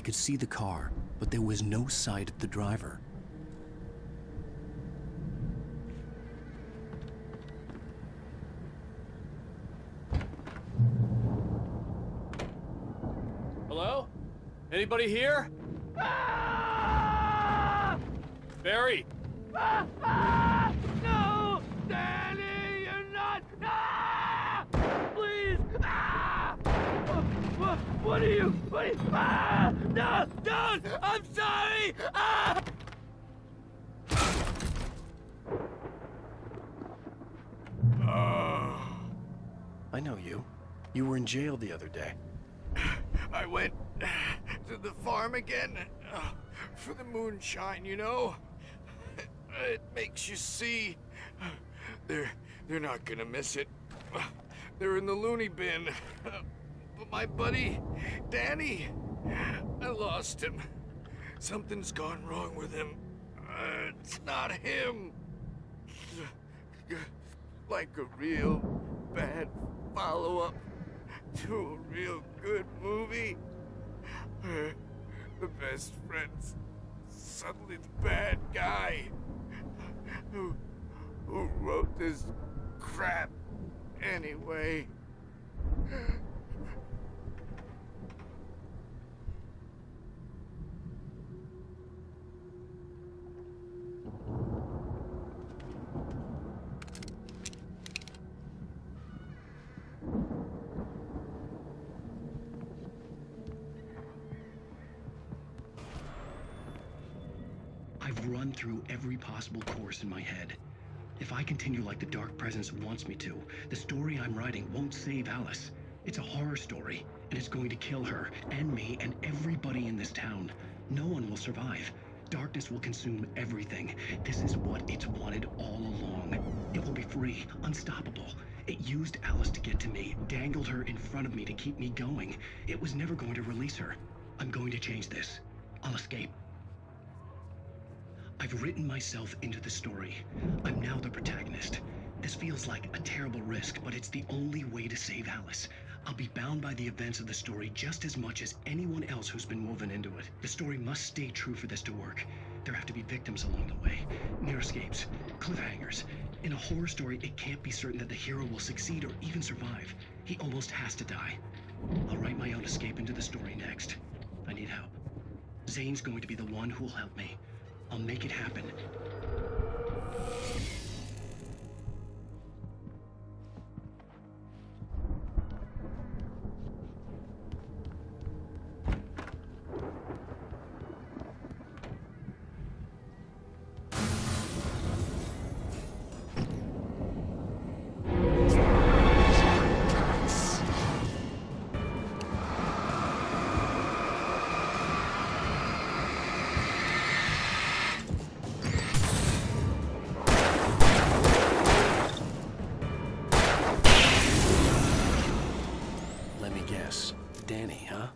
I could see the car, but there was no sight of the driver.
Hello? Anybody here? Barry!
No! Danny, you're not! Ah! Please! Ah! What are you? Ah! No! Don't! I'm sorry! Ah!
I know you. You were in jail the other day.
I went to the farm again for the moonshine, you know? It makes you see. They're not gonna miss it. They're in the loony bin. But my buddy, Danny, I lost him. Something's gone wrong with him. It's not him. Like a real bad follow-up to a real good movie. The best friend's suddenly the bad guy. Who wrote this crap anyway?
I've run through every possible course in my head. If I continue like the Dark Presence wants me to, the story I'm writing won't save Alice. It's a horror story, and it's going to kill her, and me, and everybody in this town. No one will survive. Darkness will consume everything. This is what it's wanted all along. It will be free, unstoppable. It used Alice to get to me, dangled her in front of me to keep me going. It was never going to release her. I'm going to change this. I'll escape. I've written myself into the story. I'm now the protagonist. This feels like a terrible risk, but it's the only way to save Alice. I'll be bound by the events of the story just as much as anyone else who's been woven into it. The story must stay true for this to work. There have to be victims along the way, near escapes, cliffhangers. In a horror story, it can't be certain that the hero will succeed or even survive. He almost has to die. I'll write my own escape into the story next. I need help. Zane's going to be the one who'll help me. I'll make it happen.
Danny, huh?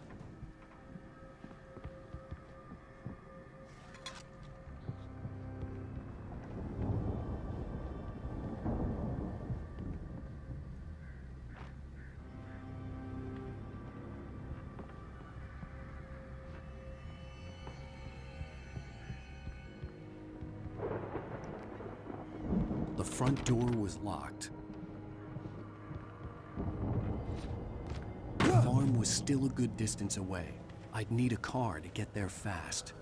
The front door was locked. The farm was still a good distance away. I'd need a car to get there fast.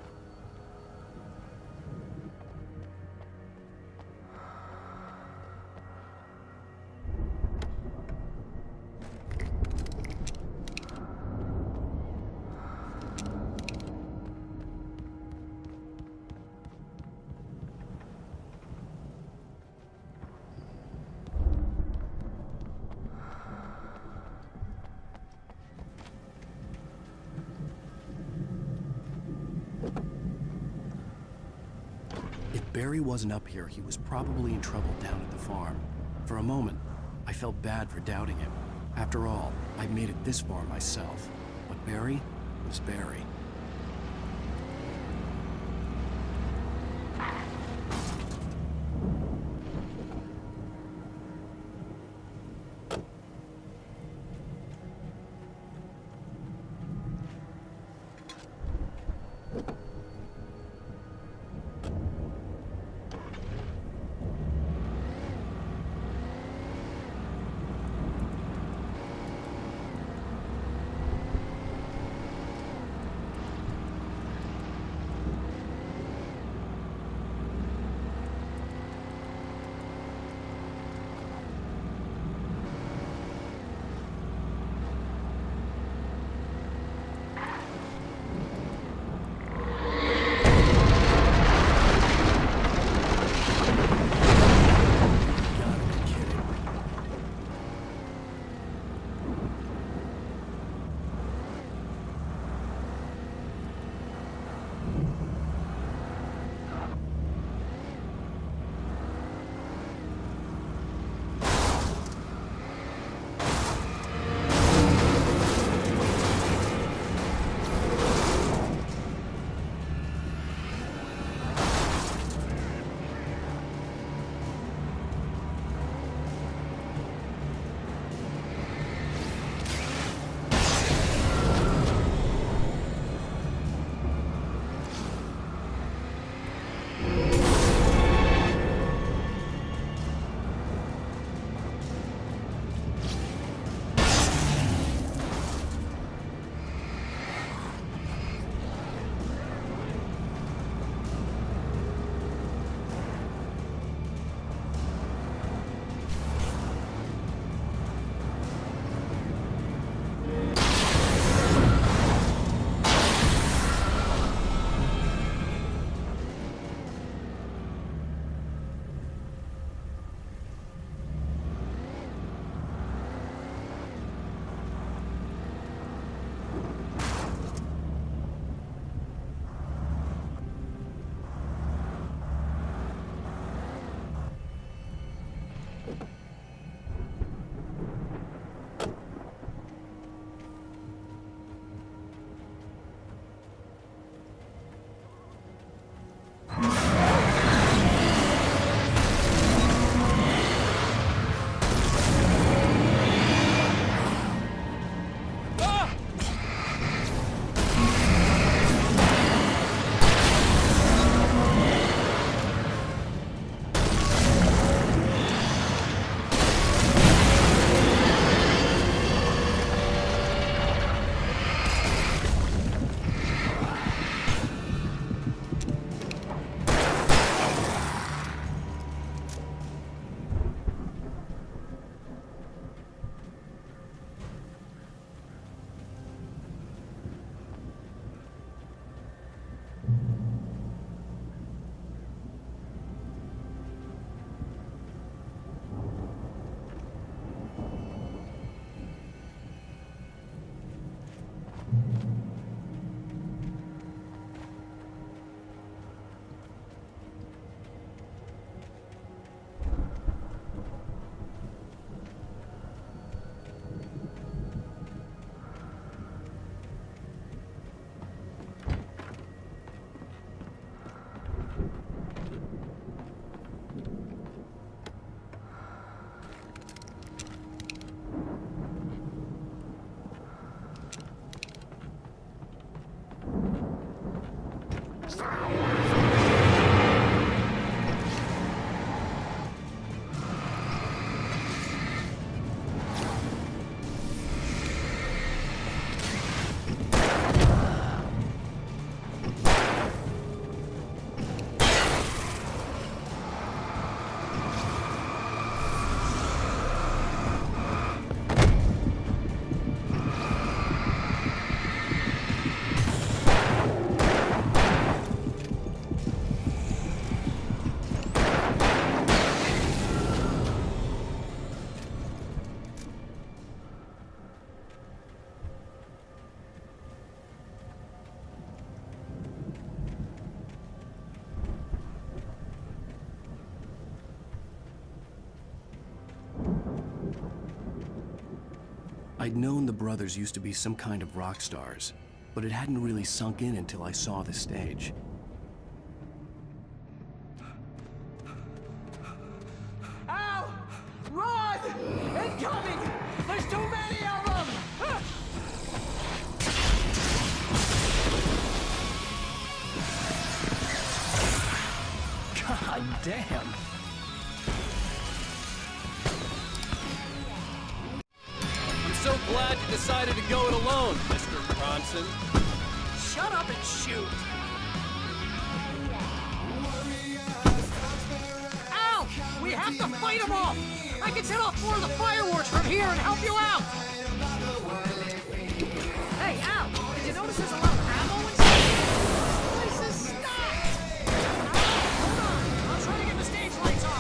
Barry wasn't up here, he was probably in trouble down at the farm. For a moment, I felt bad for doubting him. After all, I'd made it this far myself. But Barry was Barry. I'd known the brothers used to be some kind of rock stars, but it hadn't really sunk in until I saw the stage.
Al! Run! Incoming! There's too many of them!
God damn!
I'm so glad you decided to go it alone, Mr. Bronson.
Shut up and shoot! Al! We have to fight them off! I can set off more of the fireworks from here and help you out! Hey, Al! Did you notice there's a lot of ammo inside? This place is stacked! Hold on! I'll try to get the stage lights on!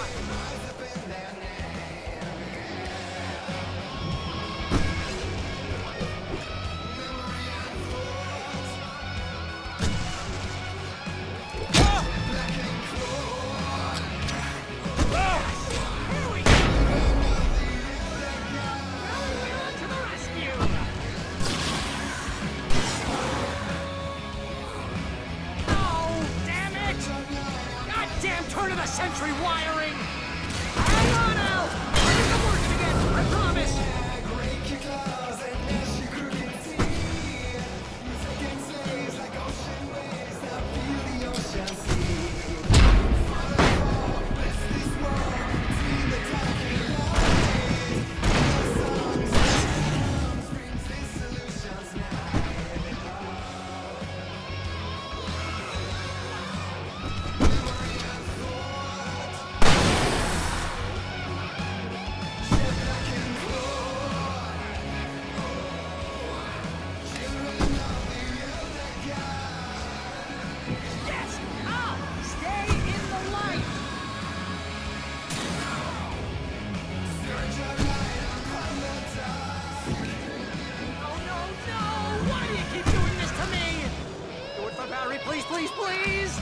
Century wiring! Hang on, Al! I'll get them working again, I promise! Please, please, please!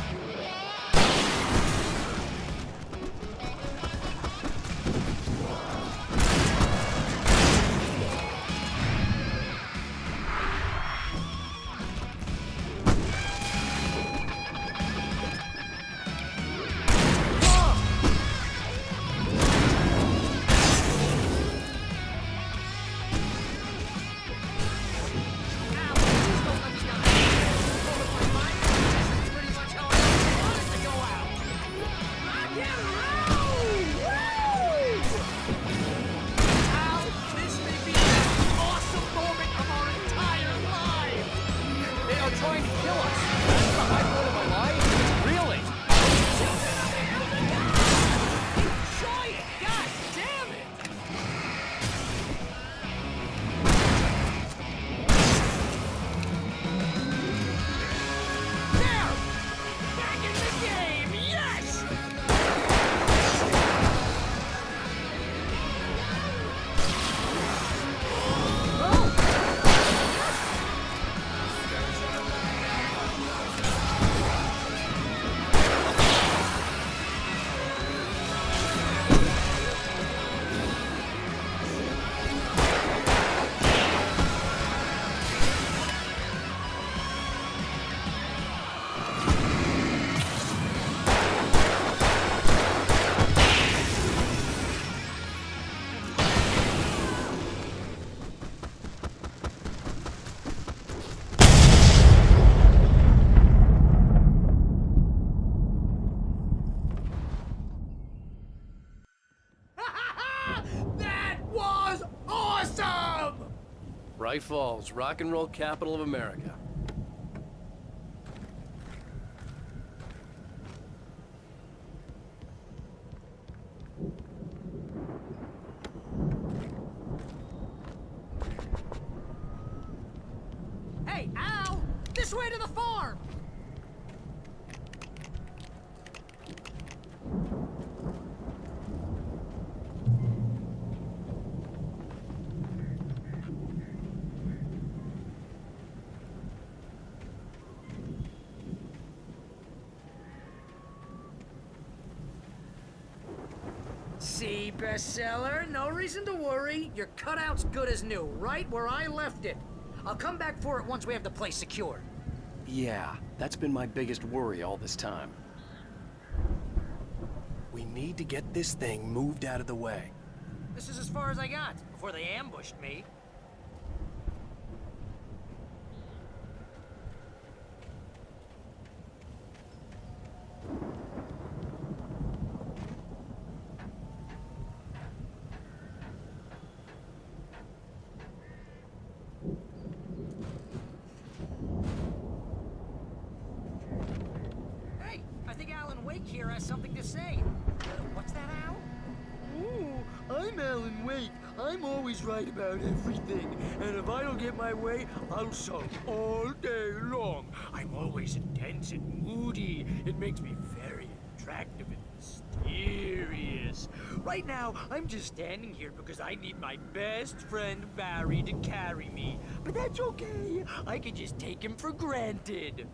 Bright Falls, rock and roll capital of America.
Hey, Al! This way to the farm! See, bestseller? No reason to worry. Your cutout's good as new, right where I left it. I'll come back for it once we have the place secured.
Yeah, that's been my biggest worry all this time. We need to get this thing moved out of the way.
This is as far as I got before they ambushed me. Hey, I think Alan Wake here has something to say. What's that, Al?
Ooh, I'm Alan Wake. I'm always right about everything. And if I don't get my way, I'll sulk all day long. I'm always intense and moody. It makes me very attractive and mysterious. Right now, I'm just standing here because I need my best friend Barry to carry me. But that's okay. I can just take him for granted.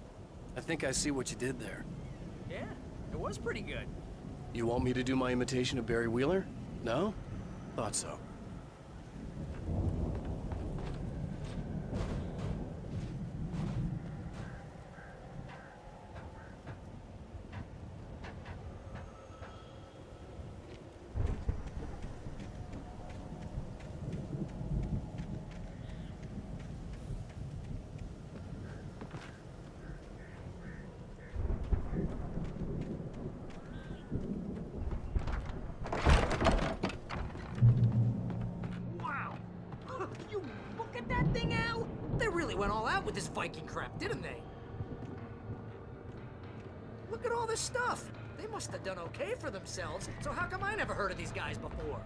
I think I see what you did there.
Yeah, it was pretty good.
You want me to do my imitation of Barry Wheeler? No? Thought so.
Wow! You look at that thing, Al! They really went all out with this Viking crap, didn't they? Look at all this stuff! They must have done okay for themselves, so how come I never heard of these guys before?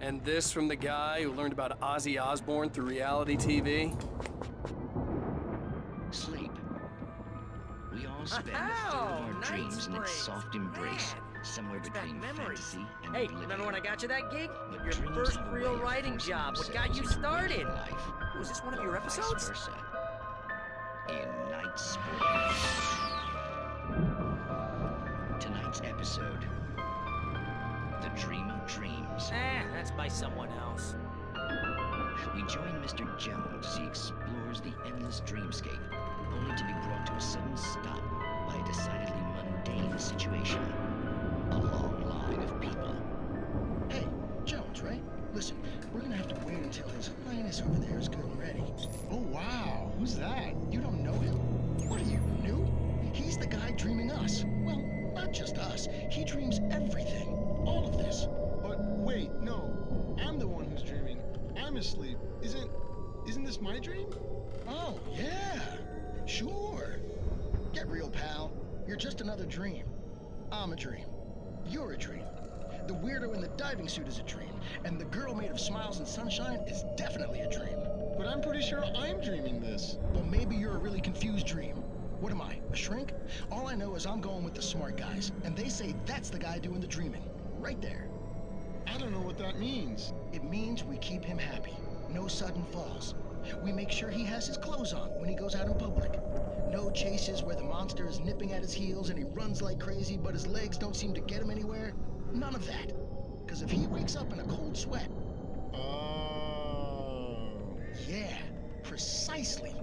And this from the guy who learned about Ozzy Osbourne through reality TV?
Sleep. We all spend a third of our
nice
dreams in
break.
its soft embrace, somewhere
Brings back
between
memories.
fantasy and
Hey,
oblivion.
remember when I got you that gig?
But
Your
dreams
first
have a
real
way of
writing
forcing
job. What got you
themselves into
started?
waking life,
Was this one of your
or vice
episodes?
versa. In Night Sport. Tonight's episode, The Dream of Dreams.
That's by someone else.
We join Mr. Jones as he explores the endless dreamscape, only to be brought to a sudden stop by a decidedly mundane situation. A long line of people.
Hey, Jones, right? Listen, we're gonna have to wait until His Highness over there is good and ready.
Oh, wow. Who's that?
You don't know him? What are you, new? He's the guy dreaming us. Well, not just us. He dreams everything. All of this.
But wait, no. I'm the one who's dreaming. I'm asleep. Isn't this my dream?
Oh, yeah. Sure. Get real, pal. You're just another dream. I'm a dream. You're a dream. The weirdo in the diving suit is a dream. And the girl made of smiles and sunshine is definitely a dream.
But I'm pretty sure I'm dreaming this.
Well, maybe you're a really confused dream. What am I, a shrink? All I know is I'm going with the smart guys. And they say that's the guy doing the dreaming. Right there.
I don't know what that means.
It means we keep him happy. No sudden falls. We make sure he has his clothes on when he goes out in public. No chases where the monster is nipping at his heels and he runs like crazy, but his legs don't seem to get him anywhere. None of that. Because if he wakes up in a cold sweat...
Oh.
Yeah, precisely.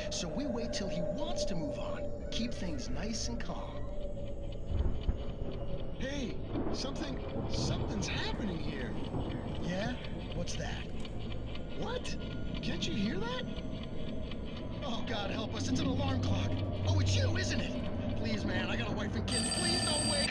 So we wait till he wants to move on. Keep things nice and calm.
Hey, something's happening here.
Yeah? What's that?
What? Can't you hear that?
Oh, God help us, it's an alarm clock. Oh, it's you, isn't it? Please, man, I got a wife and kids. Please don't wait.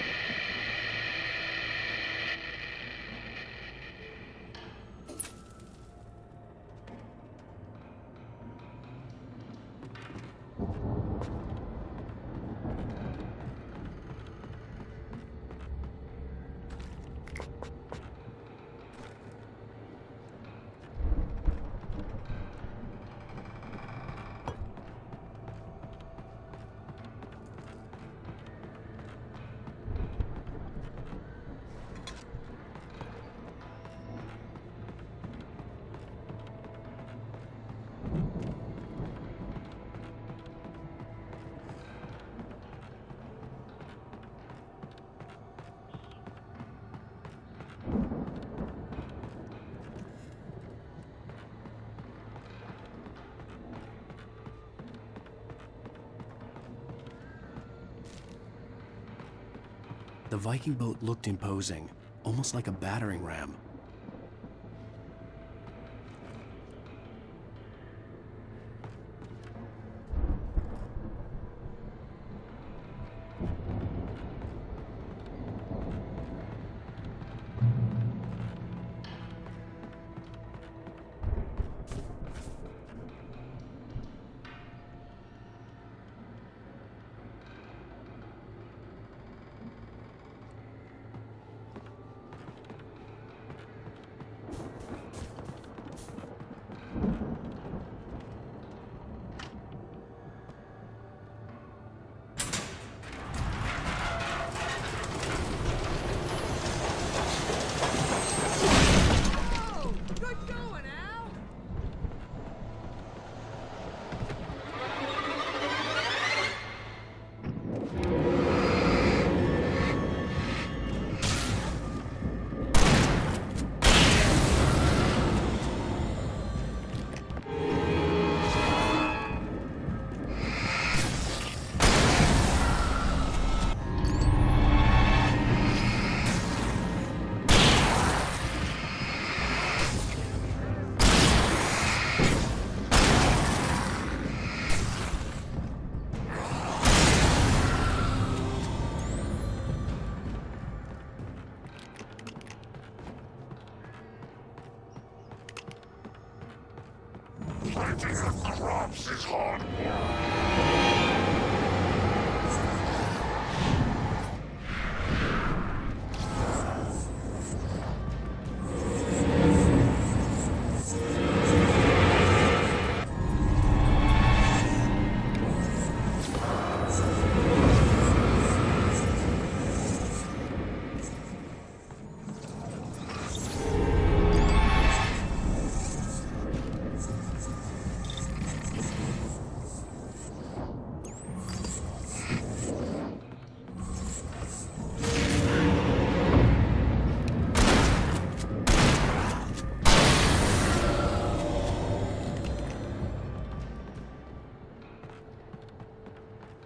Viking boat looked imposing, almost like a battering ram.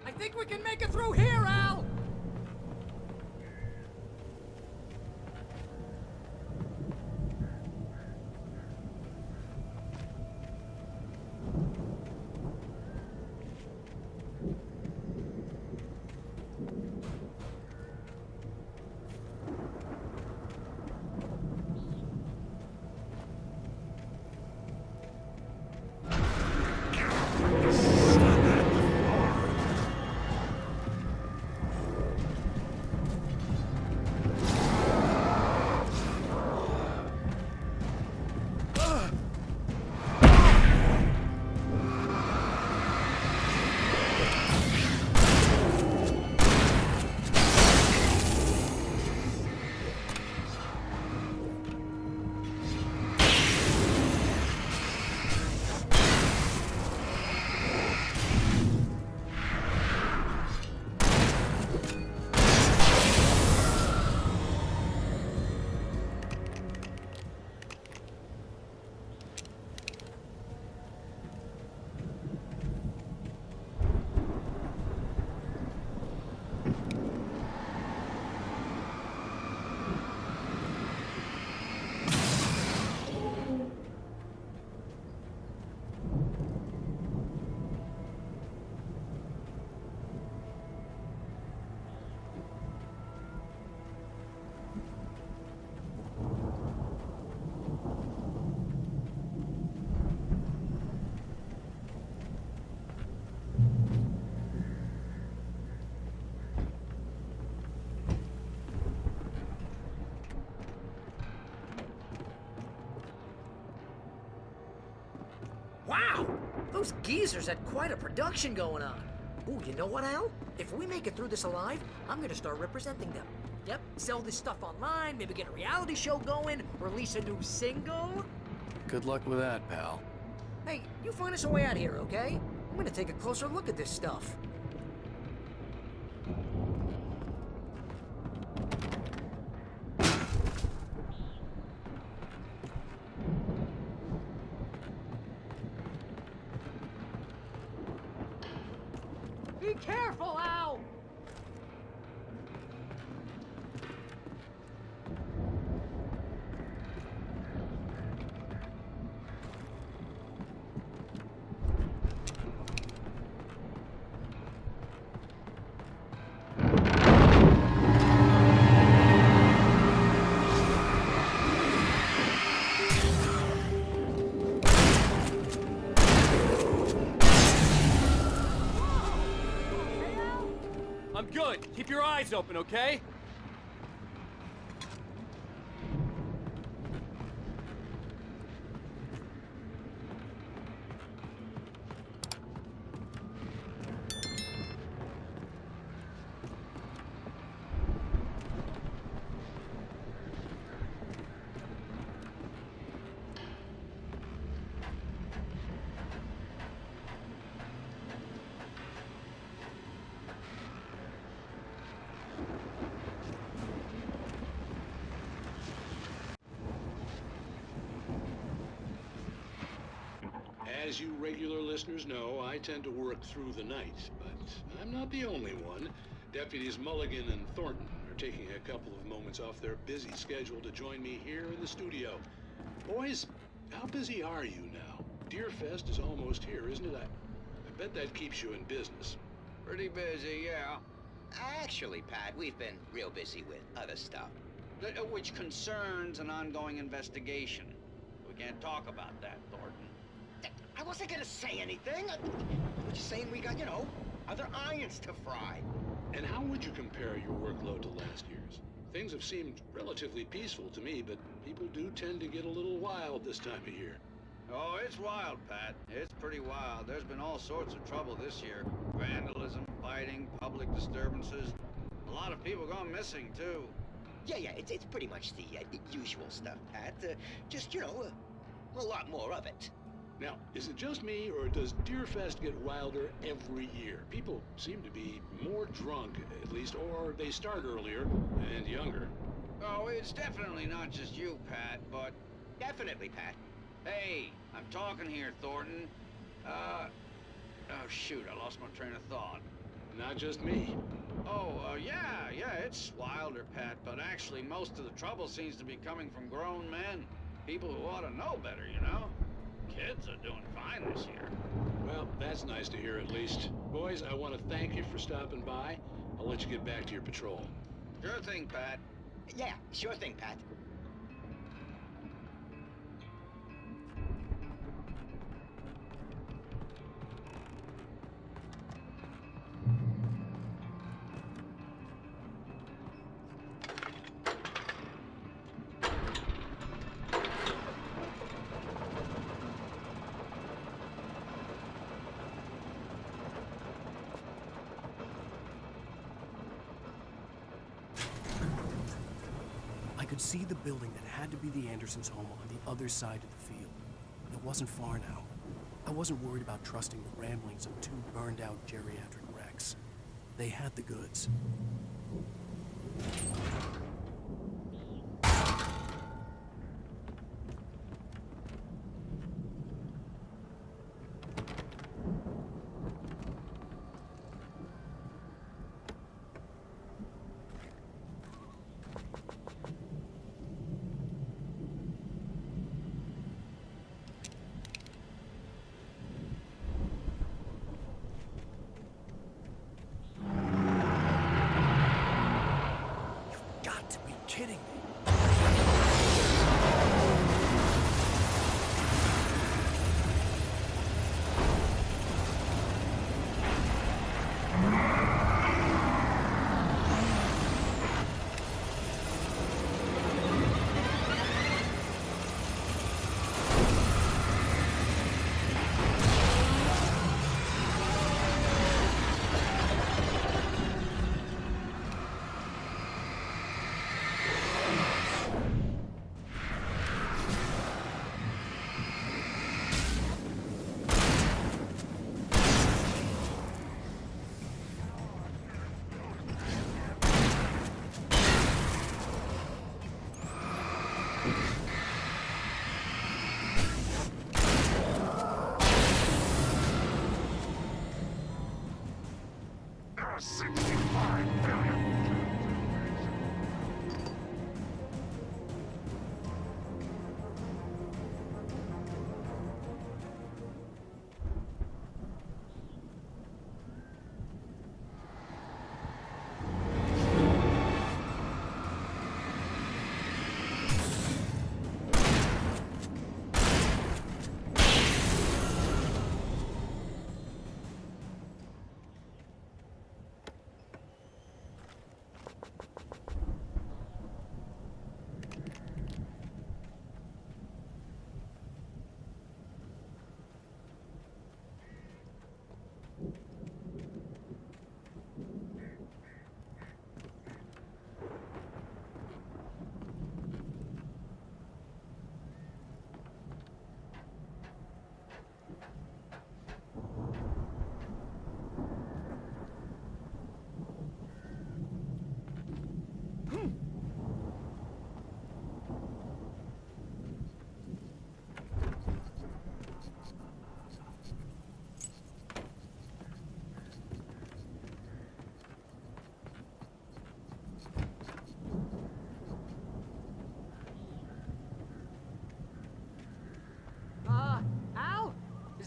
I think we can make it through here, Al! Wow! Those geezers had quite a production going on. Ooh, you know what, Al? If we make it through this alive, I'm gonna start representing them. Yep, sell this stuff online, maybe get a reality show going, release a new single.
Good luck with that, pal.
Hey, you find us a way out here, okay? I'm gonna take a closer look at this stuff. Be careful, Al!
I'm good. Keep your eyes open, okay?
As you regular listeners know, I tend to work through the night, but I'm not the only one. Deputies Mulligan and Thornton are taking a couple of moments off their busy schedule to join me here in the studio. Boys, how busy are you now? Deerfest is almost here, isn't it? I bet that keeps you in business.
Pretty busy, yeah. Actually, Pat, we've been real busy with other stuff, which concerns an ongoing investigation. We can't talk about that, Thornton. I wasn't gonna say anything. We're just saying we got, other irons to fry.
And how would you compare your workload to last year's? Things have seemed relatively peaceful to me, but people do tend to get a little wild this time of year.
Oh, it's wild, Pat. It's pretty wild. There's been all sorts of trouble this year. Vandalism, fighting, public disturbances. A lot of people gone missing, too. Yeah, it's pretty much the usual stuff, Pat. Just, a lot more of it.
Now, is it just me, or does Deerfest get wilder every year? People seem to be more drunk, at least, or they start earlier and younger.
Oh, it's definitely not just you, Pat, but... Definitely, Pat. Hey, I'm talking here, Thornton. Oh, shoot, I lost my train of thought.
Not just me.
Oh, yeah, it's wilder, Pat, but actually most of the trouble seems to be coming from grown men. People who ought to know better, Kids are doing fine this year.
Well, that's nice to hear at least. Boys, I want to thank you for stopping by. I'll let you get back to your patrol.
Sure thing, Pat.
Yeah, sure thing, Pat.
I could see the building that had to be the Andersons' home on the other side of the field. It wasn't far now. I wasn't worried about trusting the ramblings of two burned-out geriatric wrecks. They had the goods. Kidding me.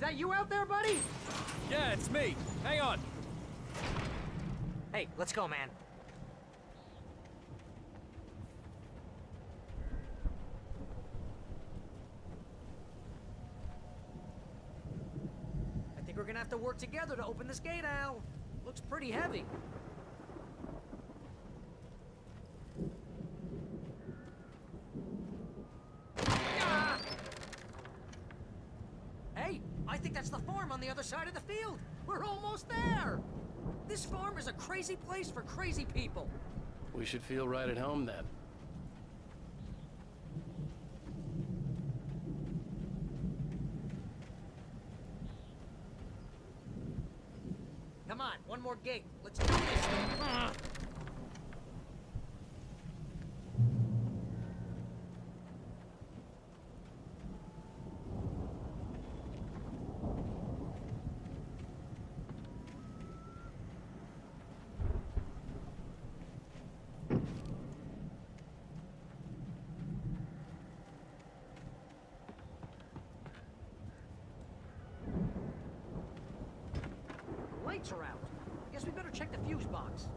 Is that you out there, buddy?
Yeah, it's me. Hang on.
Hey, let's go, man. I think we're gonna have to work together to open this gate, Al. Looks pretty heavy. Ah! Hey, I think that's the farm on the other side of the field. We're almost there. This farm is a crazy place for crazy people.
We should feel right at home then.
Come on, one more gate. Let's do this thing. Lights are out. Guess we better check the fuse box.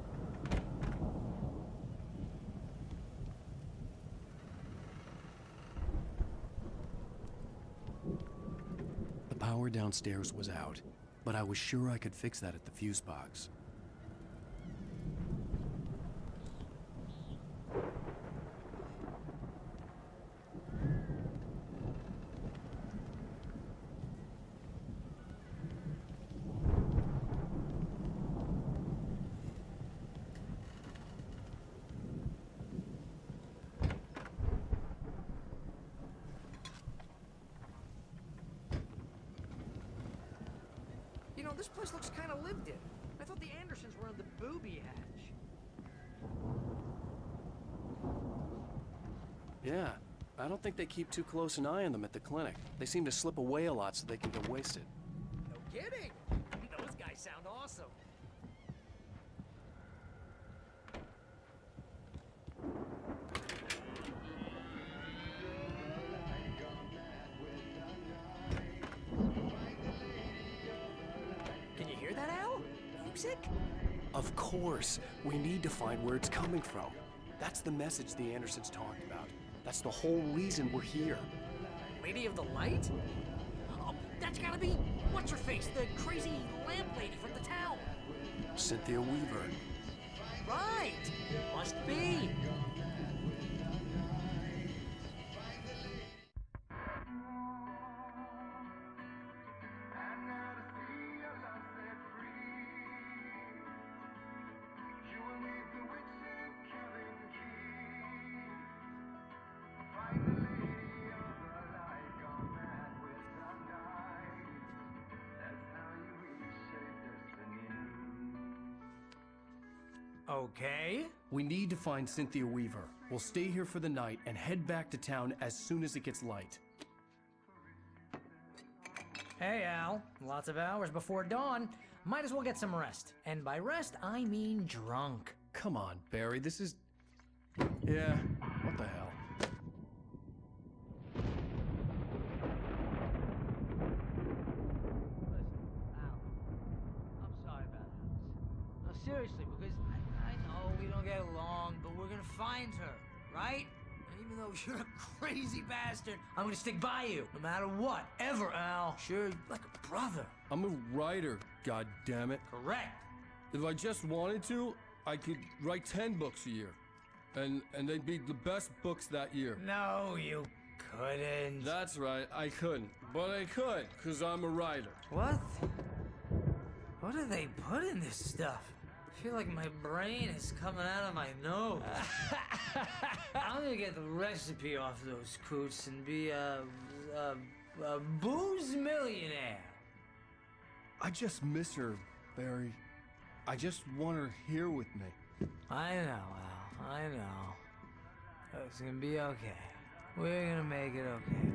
The power downstairs was out, but I was sure I could fix that at the fuse box.
You know, this place looks kind of lived in. I thought the Andersons were on the booby hatch.
Yeah, I don't think they keep too close an eye on them at the clinic. They seem to slip away a lot so they can get wasted.
No kidding. Those guys sound awesome. Can you hear that, Al? Music?
Of course. We need to find where it's coming from. That's the message the Andersons talked about. That's the whole reason we're here.
Lady of the Light? Oh, that's gotta be... What's-her-face? The crazy lamp lady from the town.
Cynthia Weaver.
Right! Must be. Okay.
We need to find Cynthia Weaver. We'll stay here for the night and head back to town as soon as it gets light.
Hey, Al. Lots of hours before dawn. Might as well get some rest. And by rest, I mean drunk.
Come on, Barry, this is... Yeah, what the hell?
I'm sorry about this. No, seriously, because I know we don't get along, but we're gonna find her, right? And even though you're a crazy bastard, I'm gonna stick by you, no matter what, ever, Al. Sure, like a brother.
I'm a writer, goddammit.
Correct.
If I just wanted to, I could write 10 books a year. And they'd be the best books that year.
No, you couldn't.
That's right, I couldn't. But I could, because I'm a writer.
What? What do they put in this stuff? I feel like my brain is coming out of my nose. I'm gonna get the recipe off those coots and be a booze millionaire.
I just miss her, Barry. I just want her here with me.
I know, Al. I know. It's gonna be okay. We're gonna make it okay.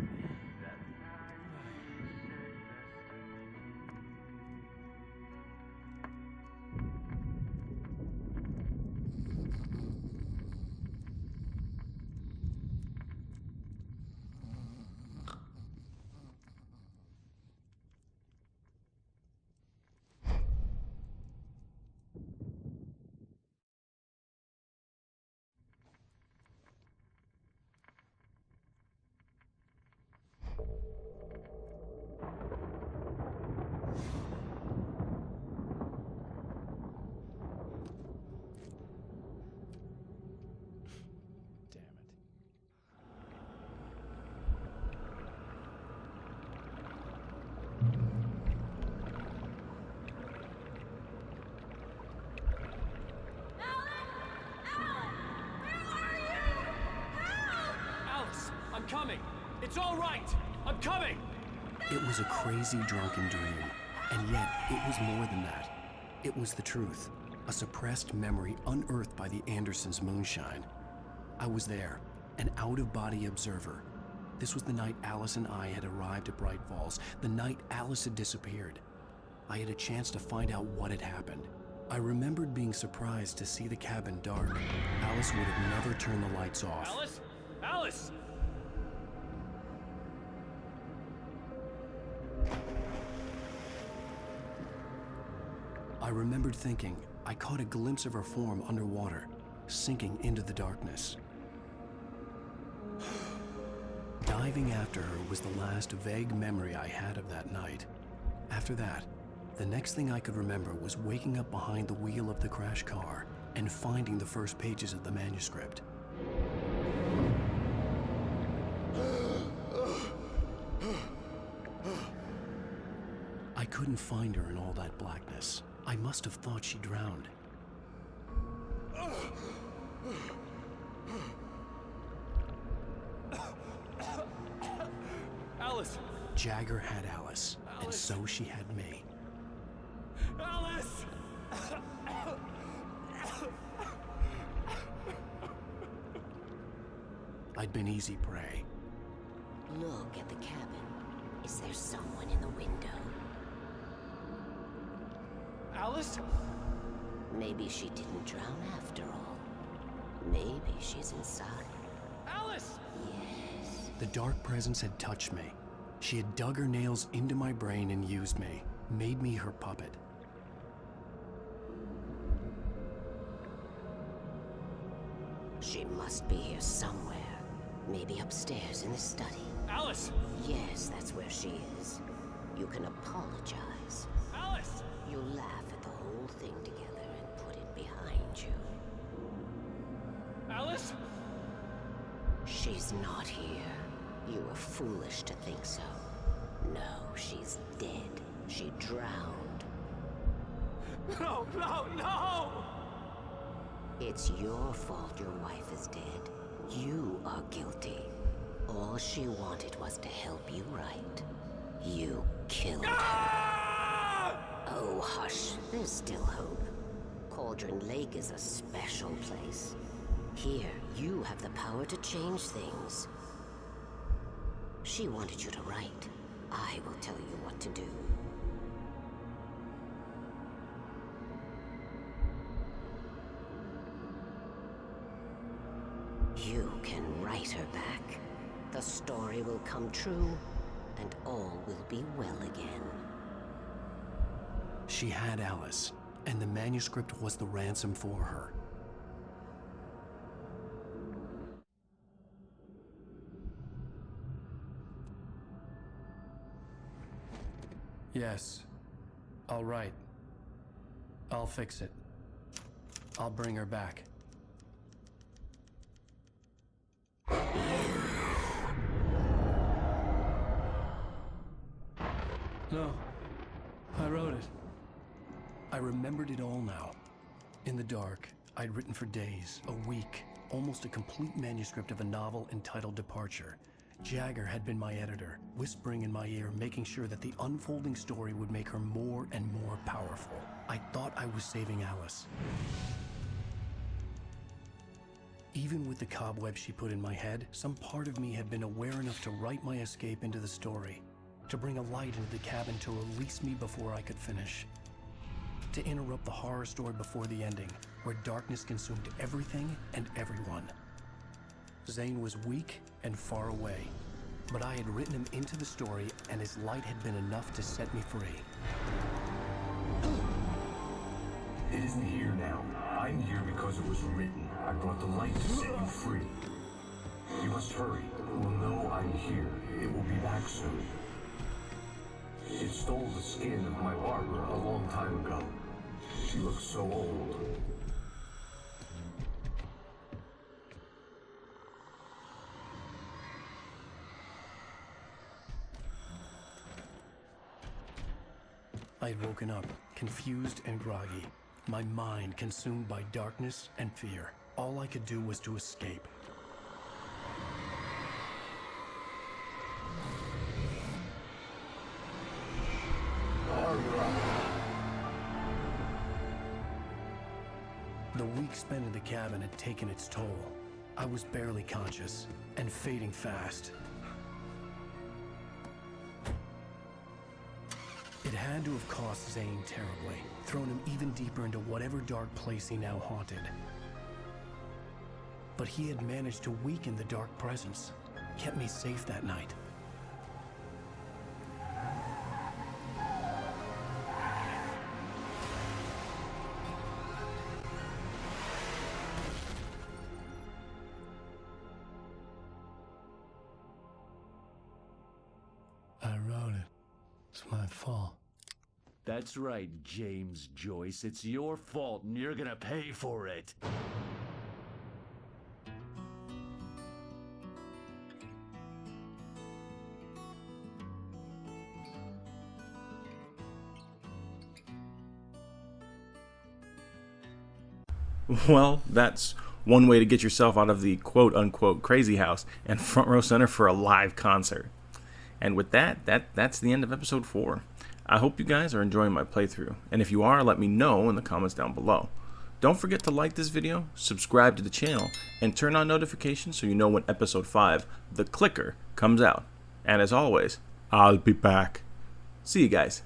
coming! It's all right! I'm coming!
It was a crazy drunken dream, and yet it was more than that. It was the truth, a suppressed memory unearthed by the Andersons' moonshine. I was there, an out-of-body observer. This was the night Alice and I had arrived at Bright Falls, the night Alice had disappeared. I had a chance to find out what had happened. I remembered being surprised to see the cabin dark. Alice would have never turned the lights off.
Alice? Alice!
I remembered thinking I caught a glimpse of her form underwater, sinking into the darkness. Diving after her was the last vague memory I had of that night. After that, the next thing I could remember was waking up behind the wheel of the crash car and finding the first pages of the manuscript. I couldn't find her in all that blackness. I must have thought she drowned.
Alice!
Jagger had Alice, and so she had me.
Alice!
I'd been easy prey.
Look at the cabin. Is there someone in the window?
Alice?
Maybe she didn't drown after all. Maybe she's inside.
Alice!
Yes.
The dark presence had touched me. She had dug her nails into my brain and used me, made me her puppet.
She must be here somewhere. Maybe upstairs in the study.
Alice!
Yes, that's where she is. You can apologize.
Alice!
You'll laugh at the whole thing together and put it behind you.
Alice?
She's not here. You were foolish to think so. No, she's dead. She drowned.
No, no, no!
It's your fault your wife is dead. You are guilty. All she wanted was to help you right. You killed her. Oh, hush. There's still hope. Cauldron Lake is a special place. Here, you have the power to change things. She wanted you to write. I will tell you what to do. You can write her back. The story will come true, and all will be well again.
She had Alice, and the manuscript was the ransom for her.
Yes. I'll write. I'll fix it. I'll bring her back. No. I wrote it.
I remembered it all now. In the dark, I'd written for days, a week, almost a complete manuscript of a novel entitled Departure. Jagger had been my editor, whispering in my ear, making sure that the unfolding story would make her more and more powerful. I thought I was saving Alice. Even with the cobwebs she put in my head, some part of me had been aware enough to write my escape into the story, to bring a light into the cabin to release me before I could finish, to interrupt the horror story before the ending, where darkness consumed everything and everyone. Zane was weak and far away, but I had written him into the story, and his light had been enough to set me free.
It isn't here now. I'm here because it was written. I brought the light to set you free. You must hurry. It will know I'm here. It will be back soon. It stole the skin of my Barbara a long time ago. She looks so old.
I had woken up, confused and groggy, my mind consumed by darkness and fear. All I could do was to escape. The week spent in the cabin had taken its toll. I was barely conscious, and fading fast. It had to have cost Zane terribly, thrown him even deeper into whatever dark place he now haunted. But he had managed to weaken the dark presence, kept me safe that night.
I wrote it. It's my fault.
That's right, James Joyce. It's your fault, and you're gonna pay for it.
Well, that's one way to get yourself out of the quote-unquote crazy house and front row center for a live concert. And with that's the end of episode 4. I hope you guys are enjoying my playthrough, and if you are, let me know in the comments down below. Don't forget to like this video, subscribe to the channel, and turn on notifications so you know when episode 5, The Clicker, comes out. And as always, I'll be back. See you guys.